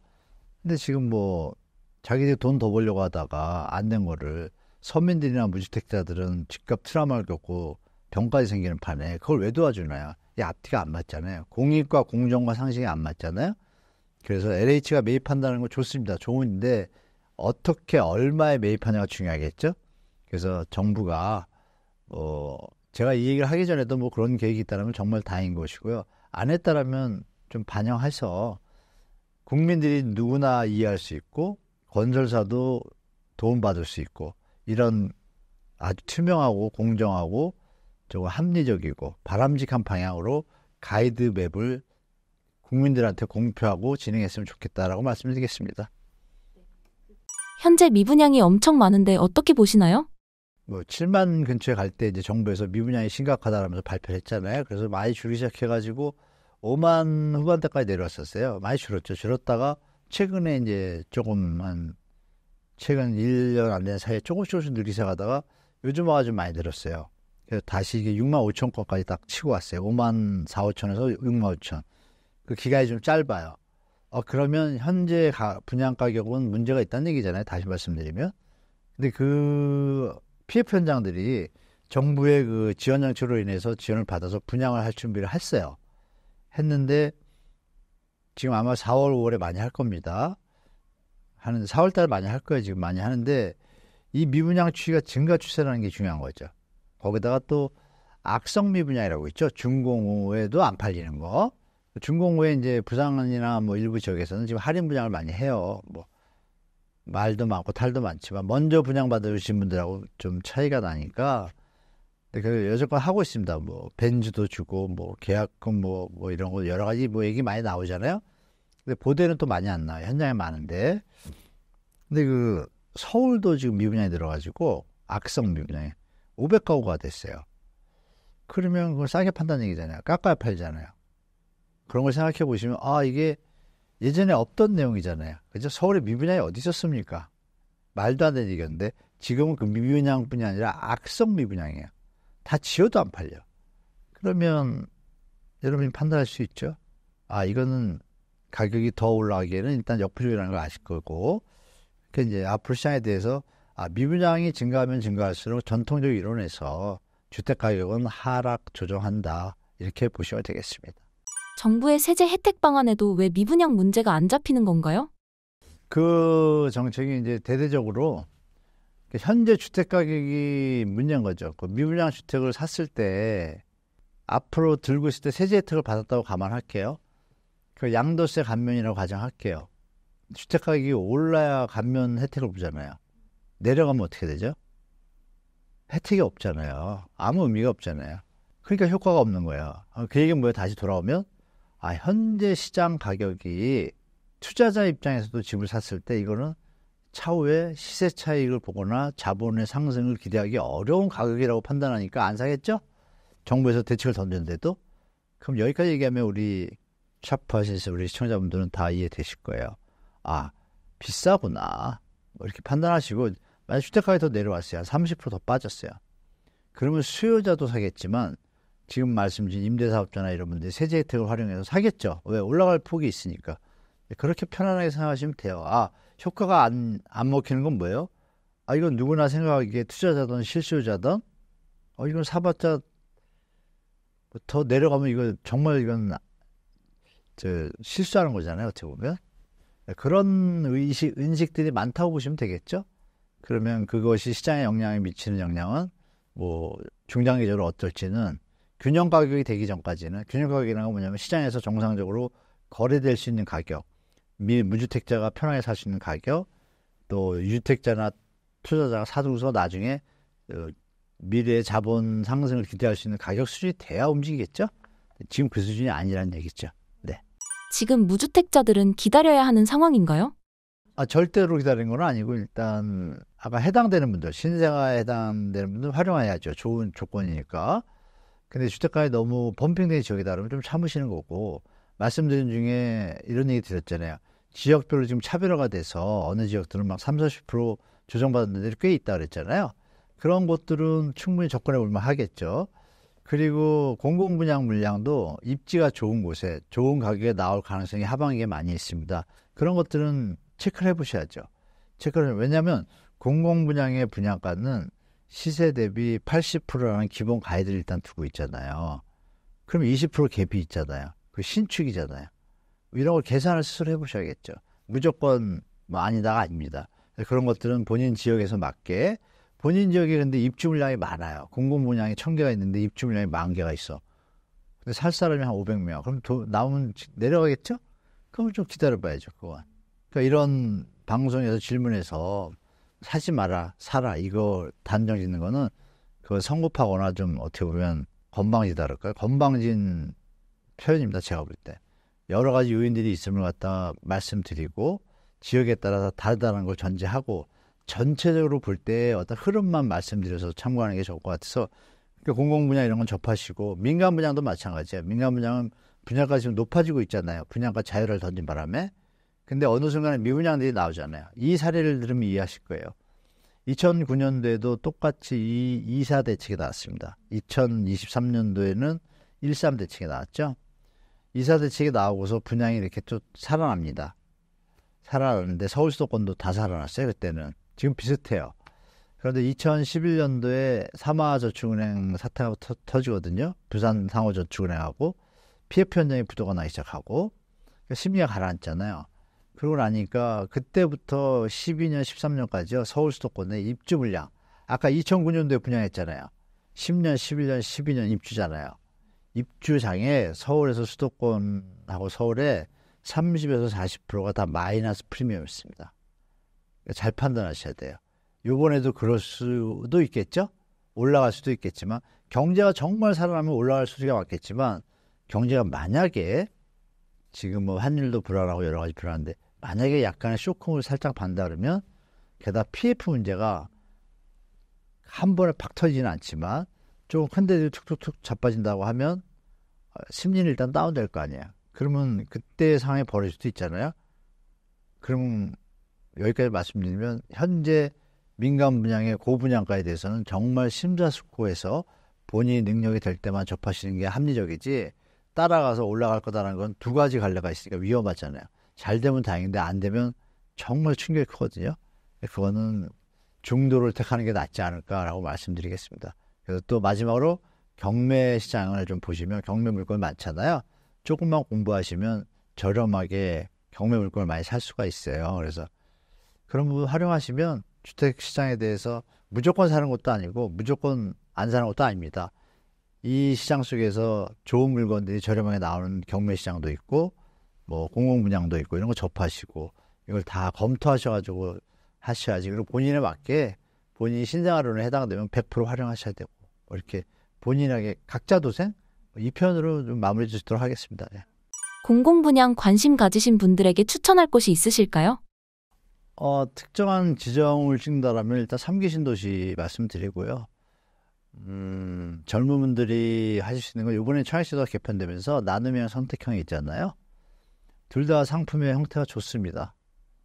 근데 지금 뭐 자기들이 돈 더 벌려고 하다가 안 낸 거를 서민들이나 무주택자들은 집값 트라우마를 겪고 병까지 생기는 판에 그걸 왜 도와주나요? 이 앞뒤가 안 맞잖아요. 공익과 공정과 상식이 안 맞잖아요. 그래서 LH가 매입한다는 건 좋습니다. 좋은데 어떻게 얼마에 매입하냐가 중요하겠죠. 그래서 정부가 제가 이 얘기를 하기 전에도 뭐 그런 계획이 있다면 정말 다행인 것이고요. 안 했다라면 좀 반영해서 국민들이 누구나 이해할 수 있고 건설사도 도움받을 수 있고 이런 아주 투명하고 공정하고 합리적이고 바람직한 방향으로 가이드 맵을 국민들한테 공표하고 진행했으면 좋겠다라고 말씀드리겠습니다. 현재 미분양이 엄청 많은데 어떻게 보시나요? 뭐 7만 근처에 갈 때 이제 정부에서 미분양이 심각하다라면서 발표를 했잖아요. 그래서 많이 줄기 시작해가지고 5만 후반대까지 내려왔었어요. 많이 줄었죠. 줄었다가 최근에 이제 최근 1년 안 되는 사이에 조금씩 늘기 시작하다가 요즘 와가 좀 많이 늘었어요. 그래서 다시 이게 6만 5천 건까지 딱 치고 왔어요. 5만 4, 5천에서 6만 5천. 그 기간이 좀 짧아요. 그러면 현재 분양 가격은 문제가 있다는 얘기잖아요. 다시 말씀드리면. 근데 그 PF 현장들이 정부의 그 지원 장치로 인해서 지원을 받아서 분양을 할 준비를 했어요. 했는데 지금 아마 4월, 5월에 많이 할 겁니다. 하는데 4월 달에 많이 할 거예요. 지금 많이 하는데 이 미분양 추이가 증가 추세라는 게 중요한 거죠. 거기다가 또 악성 미분양이라고 있죠. 준공후에도 안 팔리는 거. 준공후에 이제 부산이나 뭐 일부 지역에서는 지금 할인 분양을 많이 해요. 뭐 말도 많고 탈도 많지만 먼저 분양 받으신 분들하고 좀 차이가 나니까 그 여태껏 하고 있습니다. 뭐 벤즈도 주고 뭐 계약금 뭐 이런 거 여러 가지 뭐 얘기 많이 나오잖아요. 근데 보대는 또 많이 안 나와요. 현장에 많은데. 근데 그 서울도 지금 미분양이 들어가지고 악성 미분양이 500가구가 됐어요. 그러면 그걸 싸게 판다는 얘기잖아요. 깎아야 팔잖아요. 그런 걸 생각해 보시면 이게 예전에 없던 내용이잖아요. 그죠? 서울에 미분양이 어디 있었습니까? 말도 안 되는 얘기였는데 지금은 그 미분양뿐이 아니라 악성 미분양이에요. 다 지어도 안 팔려. 그러면 여러분이 판단할 수 있죠. 이거는 가격이 더 올라가기에는 일단 역부족이라는 걸 아실 거고, 그러니까 이제 앞으로 시장에 대해서 미분양이 증가하면 증가할수록 전통적 이론에서 주택 가격은 하락 조정한다 이렇게 보시면 되겠습니다. 정부의 세제 혜택 방안에도 왜 미분양 문제가 안 잡히는 건가요? 그 정책이 이제 대대적으로 현재 주택 가격이 문제인 거죠. 그 미분양 주택을 샀을 때 앞으로 들고 있을 때 세제 혜택을 받았다고 감안할게요. 그 양도세 감면이라고 가정할게요. 주택 가격이 올라야 감면 혜택을 보잖아요. 내려가면 어떻게 되죠? 혜택이 없잖아요. 아무 의미가 없잖아요. 그러니까 효과가 없는 거예요. 그 얘기는 뭐예요? 다시 돌아오면 현재 시장 가격이 투자자 입장에서도 집을 샀을 때 이거는 차후에 시세 차익을 보거나 자본의 상승을 기대하기 어려운 가격이라고 판단하니까 안 사겠죠? 정부에서 대책을 던졌는데도. 그럼 여기까지 얘기하면 우리 샤프 하시는 우리 시청자분들은 다 이해되실 거예요. 비싸구나. 이렇게 판단하시고 만약 주택가격이 더 내려왔어요. 한 30% 더 빠졌어요. 그러면 수요자도 사겠지만 지금 말씀드린 임대사업자나 이런 분들이 세제 혜택을 활용해서 사겠죠. 왜? 올라갈 폭이 있으니까. 그렇게 편안하게 생각하시면 돼요. 효과가 안 먹히는 건 뭐예요? 이건 누구나 생각하기에 투자자든 실수요자든 이건 사봤자 더 내려가면 이거 정말 이건 실수하는 거잖아요. 어떻게 보면. 그런 인식들이 많다고 보시면 되겠죠. 그러면 그것이 시장에 영향을 미치는 영향은 뭐 중장기적으로 어떨지는 균형 가격이 되기 전까지는, 균형 가격이라는 건 뭐냐면 시장에서 정상적으로 거래될 수 있는 가격, 무주택자가 편하게 살 수 있는 가격, 또 유주택자나 투자자가 사두고서 나중에 미래의 자본 상승을 기대할 수 있는 가격 수준이 돼야 움직이겠죠. 지금 그 수준이 아니라는 얘기죠. 네. 지금 무주택자들은 기다려야 하는 상황인가요? 절대로 기다리는 건 아니고 일단 아까 해당되는 분들, 신생아에 해당되는 분들 활용해야죠. 좋은 조건이니까. 근데 주택가에 너무 범핑된 지역이다 그러면 좀 참으시는 거고, 말씀드린 중에 이런 얘기 드렸잖아요. 지역별로 지금 차별화가 돼서 어느 지역들은 막 30, 40% 조정받은 데들이 꽤 있다 그랬잖아요. 그런 곳들은 충분히 접근해 볼만 하겠죠. 그리고 공공분양 물량도 입지가 좋은 곳에 좋은 가격에 나올 가능성이 하반기에 많이 있습니다. 그런 것들은 체크를 해보셔야죠. 왜냐하면 공공분양의 분양가는 시세 대비 80%라는 기본 가이드를 일단 두고 있잖아요. 그럼 20% 갭이 있잖아요. 그 신축이잖아요. 이런 걸 계산을 스스로 해보셔야겠죠. 무조건 아니다가 아닙니다. 그런 것들은 본인 지역에서 맞게, 본인 지역에 근데 입주 물량이 많아요. 공공분양이 1000개가 있는데 입주 물량이 10,000개가 있어. 근데 살 사람이 한 500명. 그럼 나오면 내려가겠죠? 그럼 좀 기다려봐야죠, 그건. 그러니까 이런 방송에서 질문해서 사지 마라, 사라, 이거 단정 짓는 거는 그걸 성급하거나 좀 어떻게 보면 건방지다 그럴까요? 건방진 표현입니다, 제가 볼 때. 여러 가지 요인들이 있음을 갖다 말씀드리고 지역에 따라서 다르다는 걸 전제하고 전체적으로 볼 때 어떤 흐름만 말씀드려서 참고하는 게 좋을 것 같아서, 그러니까 공공분야 이런 건 접하시고, 민간 분양도 마찬가지예요. 민간 분양은 분양가 지금 높아지고 있잖아요. 분양가 자율화를 던진 바람에. 근데 어느 순간에 미분양들이 나오잖아요. 이 사례를 들으면 이해하실 거예요. 2009년도에도 똑같이 이 2사 대책이 나왔습니다. 2023년도에는 13 대책이 나왔죠. 2사 대책이 나오고서 분양이 이렇게 또 살아납니다. 살아났는데 서울 수도권도 다 살아났어요. 그때는. 지금 비슷해요. 그런데 2011년도에 삼화저축은행 사태가 터지거든요. 부산 상호저축은행하고 PF 현장에 부도가 나기 시작하고 심리가 가라앉잖아요. 그러고 나니까 그때부터 12년, 13년까지요. 서울 수도권에 입주 물량. 아까 2009년도에 분양했잖아요. 10년, 11년, 12년 입주잖아요. 입주장에 서울에서 수도권하고 서울에 30에서 40%가 다 마이너스 프리미엄이었습니다. 잘 판단하셔야 돼요. 이번에도 그럴 수도 있겠죠? 올라갈 수도 있겠지만 경제가 정말 살아나면 올라갈 수가 맞겠지만 경제가 만약에 지금 뭐 환율도 불안하고 여러 가지 불안한데 만약에 약간의 쇼크를 살짝 받는다 그러면 게다가 PF 문제가 한 번에 팍 터지지는 않지만 좀 큰 데도 툭툭툭 자빠진다고 하면 심리는 일단 다운될 거 아니에요. 그러면 그때 상황이 벌어질 수도 있잖아요. 그럼 여기까지 말씀드리면 현재 민간 분양의 고분양가에 대해서는 정말 심사숙고해서 본인이 능력이 될 때만 접하시는 게 합리적이지 따라가서 올라갈 거다라는 건 두 가지 갈래가 있으니까 위험하잖아요. 잘 되면 다행인데 안 되면 정말 충격이 크거든요. 그거는 중도를 택하는 게 낫지 않을까라고 말씀드리겠습니다. 그래서 또 마지막으로 경매 시장을 좀 보시면 경매 물건 많잖아요. 조금만 공부하시면 저렴하게 경매 물건을 많이 살 수가 있어요. 그래서 그런 부분 활용하시면 주택 시장에 대해서 무조건 사는 것도 아니고 무조건 안 사는 것도 아닙니다. 이 시장 속에서 좋은 물건들이 저렴하게 나오는 경매 시장도 있고 뭐 공공분양도 있고 이런 거 접하시고 이걸 다 검토하셔가지고 하셔야지. 그리고 본인에 맞게 본인이 신생아론에 해당되면 100% 활용하셔야 되고 이렇게 본인에게 각자 도생 이 편으로 좀 마무리 주시도록 하겠습니다. 네. 공공분양 관심 가지신 분들에게 추천할 곳이 있으실까요? 특정한 지정을 찍는다라면 일단 3기 신도시 말씀드리고요. 젊은 분들이 하실 수 있는 건 이번에 청약시도가 개편되면서 나눔형 선택형이 있잖아요. 둘 다 상품의 형태가 좋습니다.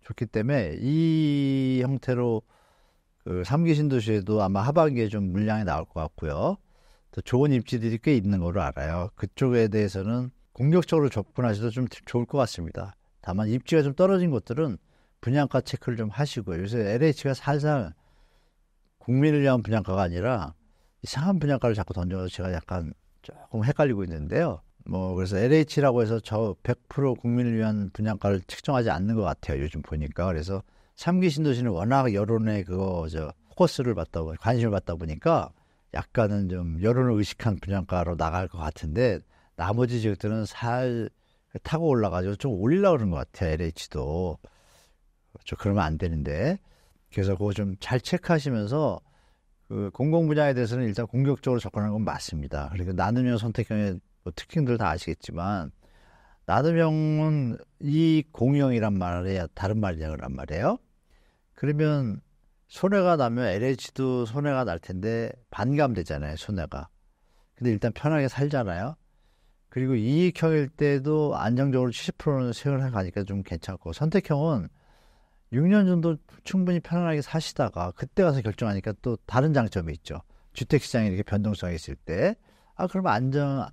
좋기 때문에 이 형태로 그 3기 신도시에도 아마 하반기에 좀 물량이 나올 것 같고요. 또 좋은 입지들이 꽤 있는 걸로 알아요. 그쪽에 대해서는 공격적으로 접근하셔도 좀 좋을 것 같습니다. 다만 입지가 좀 떨어진 곳들은 분양가 체크를 좀 하시고요. 요새 LH가 살살 국민을 위한 분양가가 아니라 이상한 분양가를 자꾸 던져서 제가 약간 조금 헷갈리고 있는데요. 그래서 LH라고 해서 저 100% 국민을 위한 분양가를 측정하지 않는 것 같아요. 요즘 보니까. 그래서 3기 신도시는 워낙 여론의 포커스를 받다 보니 관심을 받다 보니까 약간은 좀 여론을 의식한 분양가로 나갈 것 같은데 나머지 지역들은 살 타고 올라가지고 좀 올리려고 그러는 것 같아요. LH도. 그러면 안 되는데. 그래서 그거 좀 잘 체크하시면서 그 공공분야에 대해서는 일단 공격적으로 접근하는 건 맞습니다. 그리고 나눔형 선택형의 특징들 다 아시겠지만 나눔형은 이 공형이란 말이야 다른 말이란 말이에요. 그러면 손해가 나면 LH도 손해가 날 텐데 반감되잖아요. 손해가. 근데 일단 편하게 살잖아요. 그리고 이익형일 때도 안정적으로 70%는 세금을 가니까 좀 괜찮고 선택형은 6년 정도 충분히 편안하게 사시다가 그때 가서 결정하니까 또 다른 장점이 있죠. 주택시장에 이렇게 변동성이 있을 때 그러면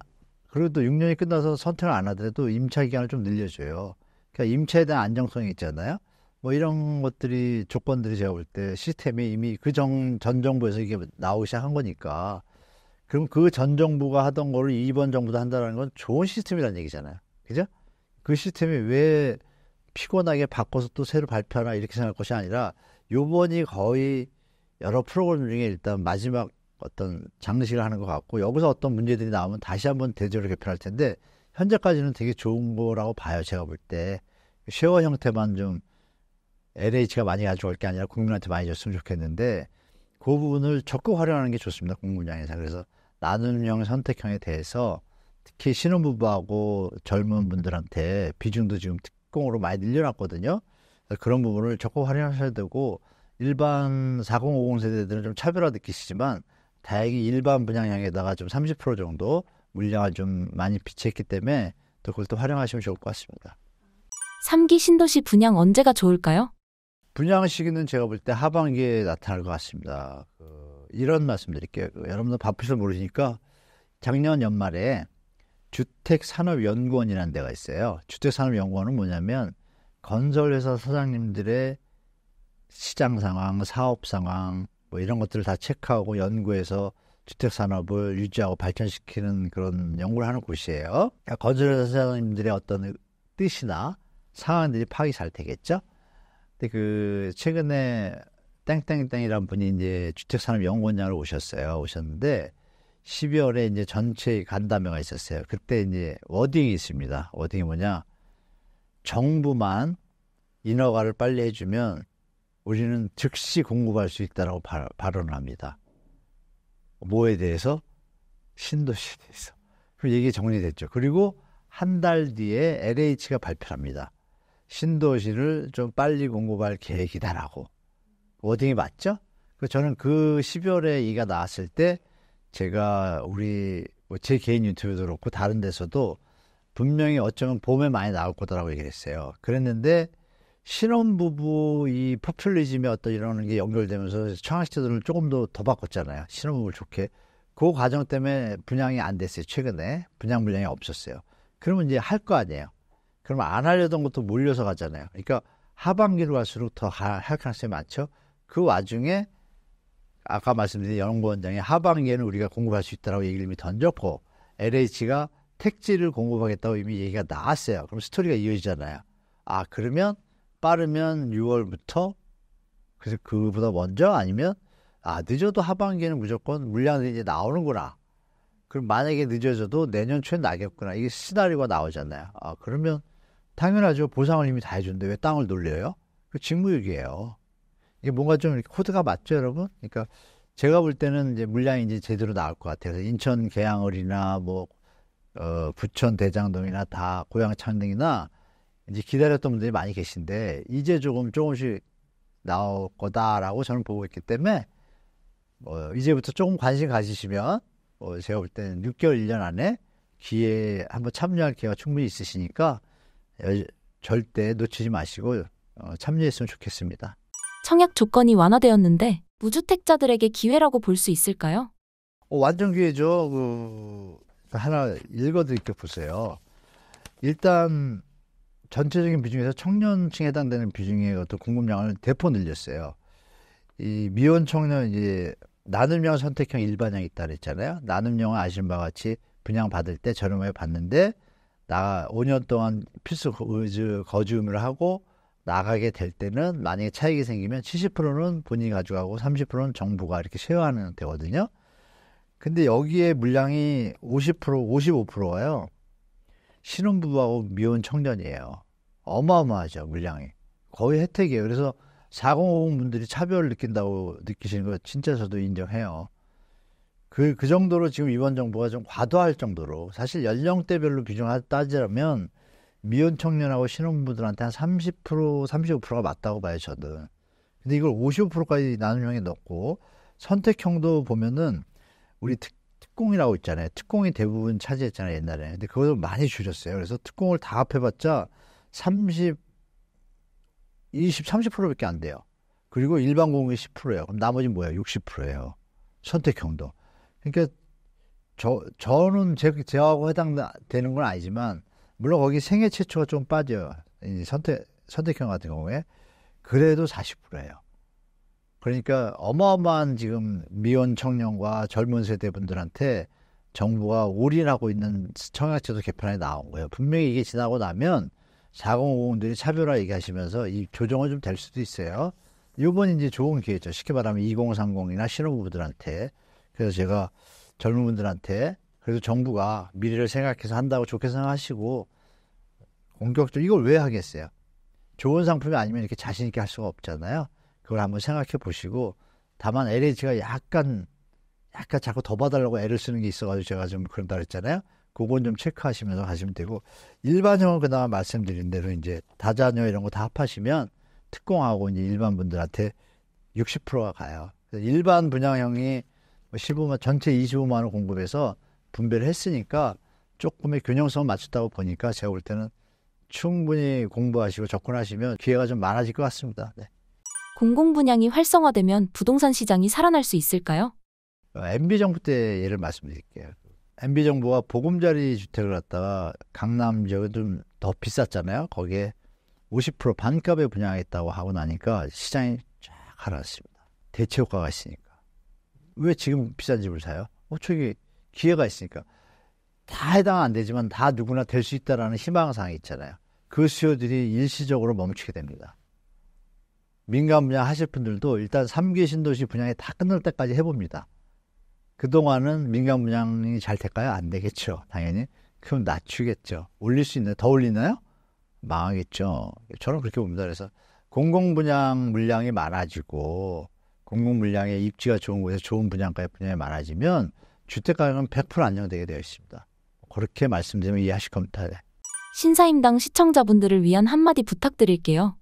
그리고 또 6년이 끝나서 선택을 안 하더라도 임차 기간을 좀 늘려줘요. 그러니까 임차에 대한 안정성이 있잖아요. 이런 것들이 조건들이 제가 볼 때 시스템이 이미 전 정부에서 이게 나오기 시작한 거니까 그럼 그 전 정부가 하던 거를 이번 정부도 한다는 건 좋은 시스템이라는 얘기잖아요. 그죠? 그 시스템이 왜 피곤하게 바꿔서 또 새로 발표하나 이렇게 생각할 것이 아니라 요번이 거의 여러 프로그램 중에 일단 마지막 어떤 장례식을 하는 것 같고 여기서 어떤 문제들이 나오면 다시 한번 대조를 개편할 텐데 현재까지는 되게 좋은 거라고 봐요. 제가 볼 때 쉐어 형태만 좀 LH가 많이 가져올 게 아니라 국민한테 많이 줬으면 좋겠는데 그 부분을 적극 활용하는 게 좋습니다. 공분양에서. 그래서 나눔형 선택형에 대해서 특히 신혼부부하고 젊은 분들한테 비중도 지금 특공으로 많이 늘려놨거든요. 그런 부분을 적극 활용하셔야 되고 일반 4050 세대들은 좀 차별화 느끼시지만 다행히 일반 분양형에다가 좀 30% 정도 물량을 좀 많이 비치했기 때문에 또 그걸 또 활용하시면 좋을 것 같습니다. 3기 신도시 분양 언제가 좋을까요? 분양 시기는 제가 볼 때 하반기에 나타날 것 같습니다. 이런 말씀 드릴게요. 여러분들 바쁘셔서 모르시니까 작년 연말에 주택산업연구원이라는 데가 있어요. 주택산업연구원은 뭐냐면 건설회사 사장님들의 시장 상황, 사업 상황 이런 것들을 다 체크하고 연구해서 주택산업을 유지하고 발전시키는 그런 연구를 하는 곳이에요. 그러니까 건설회사 사장님들의 어떤 뜻이나 상황들이 파악이 잘 되겠죠? 근데 그 최근에 땡땡땡이라는 분이 이제 주택산업연구원장으로 오셨는데 12월에 이제 전체 간담회가 있었어요. 그때 이제 워딩이 있습니다. 워딩이 뭐냐? 정부만 인허가를 빨리 해주면 우리는 즉시 공급할 수 있다라고 발언을 합니다. 뭐에 대해서? 신도시에 대해서. 그럼 얘기 정리됐죠. 그리고 한 달 뒤에 LH가 발표합니다. 신도시를 좀 빨리 공급할 계획이다라고. 워딩이 맞죠? 저는 그 12월에 이가 나왔을 때 제가 제 개인 유튜브도 그렇고 다른 데서도 분명히 어쩌면 봄에 많이 나올 거다라고 얘기를 했어요. 그랬는데 신혼부부 이 포퓰리즘에 어떤 이런 게 연결되면서 청약제도를 조금 더 바꿨잖아요. 신혼부부를 좋게. 그 과정 때문에 분양이 안 됐어요. 최근에 분양 물량이 없었어요. 그러면 이제 할 거 아니에요. 그러면 안 하려던 것도 몰려서 가잖아요. 그러니까 하반기로 갈수록 더 할 가능성이 많죠. 그 와중에 아까 말씀드린 연구원장이 하반기에는 우리가 공급할 수 있다고 얘기를 이미 던졌고 LH가 택지를 공급하겠다고 이미 얘기가 나왔어요. 그럼 스토리가 이어지잖아요. 그러면 빠르면 6월부터 그래서 그보다 먼저 아니면 늦어도 하반기에는 무조건 물량들이 이제 나오는구나. 그럼 만약에 늦어져도 내년 초에 나겠구나. 이게 시나리오가 나오잖아요. 그러면 당연하죠. 보상을 이미 다 해준데 왜 땅을 놀려요? 그 직무유기예요. 이게 뭔가 좀 이렇게 코드가 맞죠, 여러분? 그러니까 제가 볼 때는 이제 물량이 이제 제대로 나올 것 같아요. 그래서 인천 계양을이나 부천 대장동이나 다 고양 창릉이나 이제 기다렸던 분들이 많이 계신데 이제 조금씩 나올 거다라고 저는 보고 있기 때문에 이제부터 조금 관심 가지시면 제가 볼 때는 6개월 1년 안에 기회에 한번 참여할 기회가 충분히 있으시니까 절대 놓치지 마시고 참여했으면 좋겠습니다. 청약 조건이 완화되었는데 무주택자들에게 기회라고 볼 수 있을까요? 완전 기회죠. 하나 읽어드릴게요. 보세요. 일단 전체적인 비중에서 청년층에 해당되는 비중의 어떤 공급량을 대폭 늘렸어요. 이 미혼 청년 이제 나눔형 선택형 일반형 있다 그랬잖아요. 나눔형은 아시는 바와 같이 분양 받을 때 저렴하게 받는데 5년 동안 필수 거주 의무를 하고 나가게 될 때는 만약에 차익이 생기면 70%는 본인이 가져가고 30%는 정부가 이렇게 쉐어하는 되거든요. 근데 여기에 물량이 55%가요. 신혼부부하고 미혼 청년이에요. 어마어마하죠, 물량이. 거의 혜택이에요. 그래서 4050 분들이 차별을 느낀다고 느끼시는 거 진짜 저도 인정해요. 그 정도로 지금 이번 정부가 좀 과도할 정도로 사실 연령대별로 비중을 따지자면 미혼 청년하고 신혼부부들한테 한 30%, 35%가 맞다고 봐요, 저는. 근데 이걸 55%까지 나눔형에 넣고 선택형도 보면은 우리 특공이라고 있잖아요. 특공이 대부분 차지했잖아요, 옛날에. 근데 그걸 많이 줄였어요. 그래서 특공을 다 합해봤자 30%밖에 안 돼요. 그리고 일반 공급이 10%예요. 그럼 나머지 뭐예요? 60%예요. 선택형도. 그러니까 저는 제하고 해당되는 건 아니지만 물론 거기 생애 최초가 좀 빠져요. 선택형 같은 경우에. 그래도 40%예요. 그러니까 어마어마한 지금 미혼 청년과 젊은 세대 분들한테 정부가 올인하고 있는 청약제도 개편안이 나온 거예요. 분명히 이게 지나고 나면 4050들이 차별화 얘기하시면서 이 조정은 좀 될 수도 있어요. 이번 이제 좋은 기회죠. 쉽게 말하면 2030이나 신혼부부들한테. 그래서 제가 젊은 분들한테 그래도 정부가 미래를 생각해서 한다고 좋게 생각하시고 공격적으로 이걸 왜 하겠어요? 좋은 상품이 아니면 이렇게 자신 있게 할 수가 없잖아요. 그걸 한번 생각해 보시고 다만 LH가 약간 자꾸 더 봐달라고 애를 쓰는 게 있어가지고 제가 좀 그런다 그랬잖아요. 그건 좀 체크하시면서 가시면 되고 일반형은 그나마 말씀드린 대로 이제 다자녀 이런 거 다 합하시면 특공하고 이제 일반 분들한테 60%가 가요. 일반 분양형이 15만 전체 25만 원 공급해서 분배를 했으니까 조금의 균형성을 맞췄다고 보니까 제가 볼 때는 충분히 공부하시고 접근하시면 기회가 좀 많아질 것 같습니다. 네. 공공분양이 활성화되면 부동산 시장이 살아날 수 있을까요? MB정부 때 예를 말씀드릴게요. MB정부가 보금자리 주택을 갖다가 강남 지역은 좀 더 비쌌잖아요. 거기에 50% 반값에 분양했다고 하고 나니까 시장이 쫙 하락했습니다. 대체 효과가 있으니까. 왜 지금 비싼 집을 사요? 저기 기회가 있으니까. 다 해당 안 되지만 다 누구나 될 수 있다라는 희망사항이 있잖아요. 그 수요들이 일시적으로 멈추게 됩니다. 민간 분양 하실 분들도 일단 3기 신도시 분양이 다 끝날 때까지 해봅니다. 그동안은 민간 분양이 잘 될까요? 안 되겠죠. 당연히. 그럼 낮추겠죠. 올릴 수 있나요? 더 올리나요? 망하겠죠. 저는 그렇게 봅니다. 그래서 공공분양 물량이 많아지고 공공물량의 입지가 좋은 곳에서 좋은 분양가의 분양이 많아지면 주택가격은 100% 안정되게 되어 있습니다. 그렇게 말씀드리면 이해하실 겁니다. 신사임당 시청자분들을 위한 한마디 부탁드릴게요.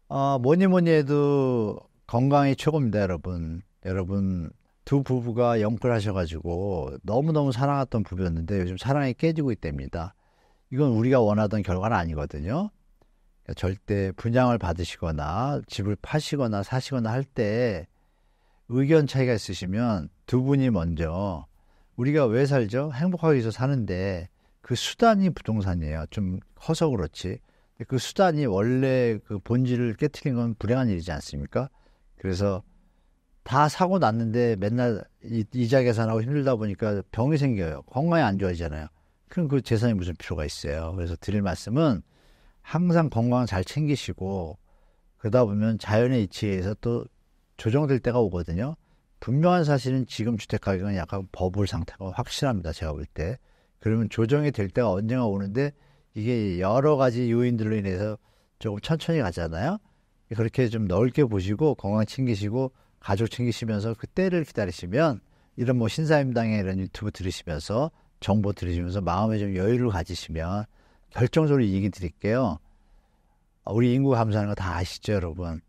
뭐니 해도 건강이 최고입니다, 여러분. 여러분, 두 부부가 영끌하셔가지고 너무너무 사랑했던 부부였는데 요즘 사랑이 깨지고 있답니다. 이건 우리가 원하던 결과는 아니거든요. 그러니까 절대 분양을 받으시거나 집을 파시거나 사시거나 할 때 의견 차이가 있으시면 두 분이 먼저 우리가 왜 살죠? 행복하기 위해서 사는데 그 수단이 부동산이에요. 좀 커서 그렇지. 그 수단이 원래 그 본질을 깨트린 건 불행한 일이지 않습니까? 그래서 다 사고 났는데 맨날 이자 계산하고 힘들다 보니까 병이 생겨요. 건강이 안 좋아지잖아요. 그럼 그 재산이 무슨 필요가 있어요. 그래서 드릴 말씀은 항상 건강 잘 챙기시고 그러다 보면 자연의 이치에 의해서 또 조정될 때가 오거든요. 분명한 사실은 지금 주택가격은 약간 버블 상태가 확실합니다. 제가 볼 때. 그러면 조정이 될 때가 언젠가 오는데 이게 여러 가지 요인들로 인해서 조금 천천히 가잖아요. 그렇게 좀 넓게 보시고 건강 챙기시고 가족 챙기시면서 그 때를 기다리시면 이런 뭐 신사임당의 이런 유튜브 들으시면서 정보 들으시면서 마음에 좀 여유를 가지시면 결정적으로 얘기 드릴게요. 우리 인구 감소하는 거 다 아시죠, 여러분?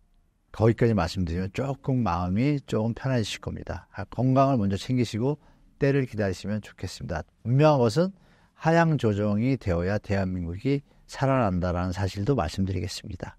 거기까지 말씀드리면 조금 마음이 조금 편해지실 겁니다. 건강을 먼저 챙기시고 때를 기다리시면 좋겠습니다. 분명한 것은 하향 조정이 되어야 대한민국이 살아난다라는 사실도 말씀드리겠습니다.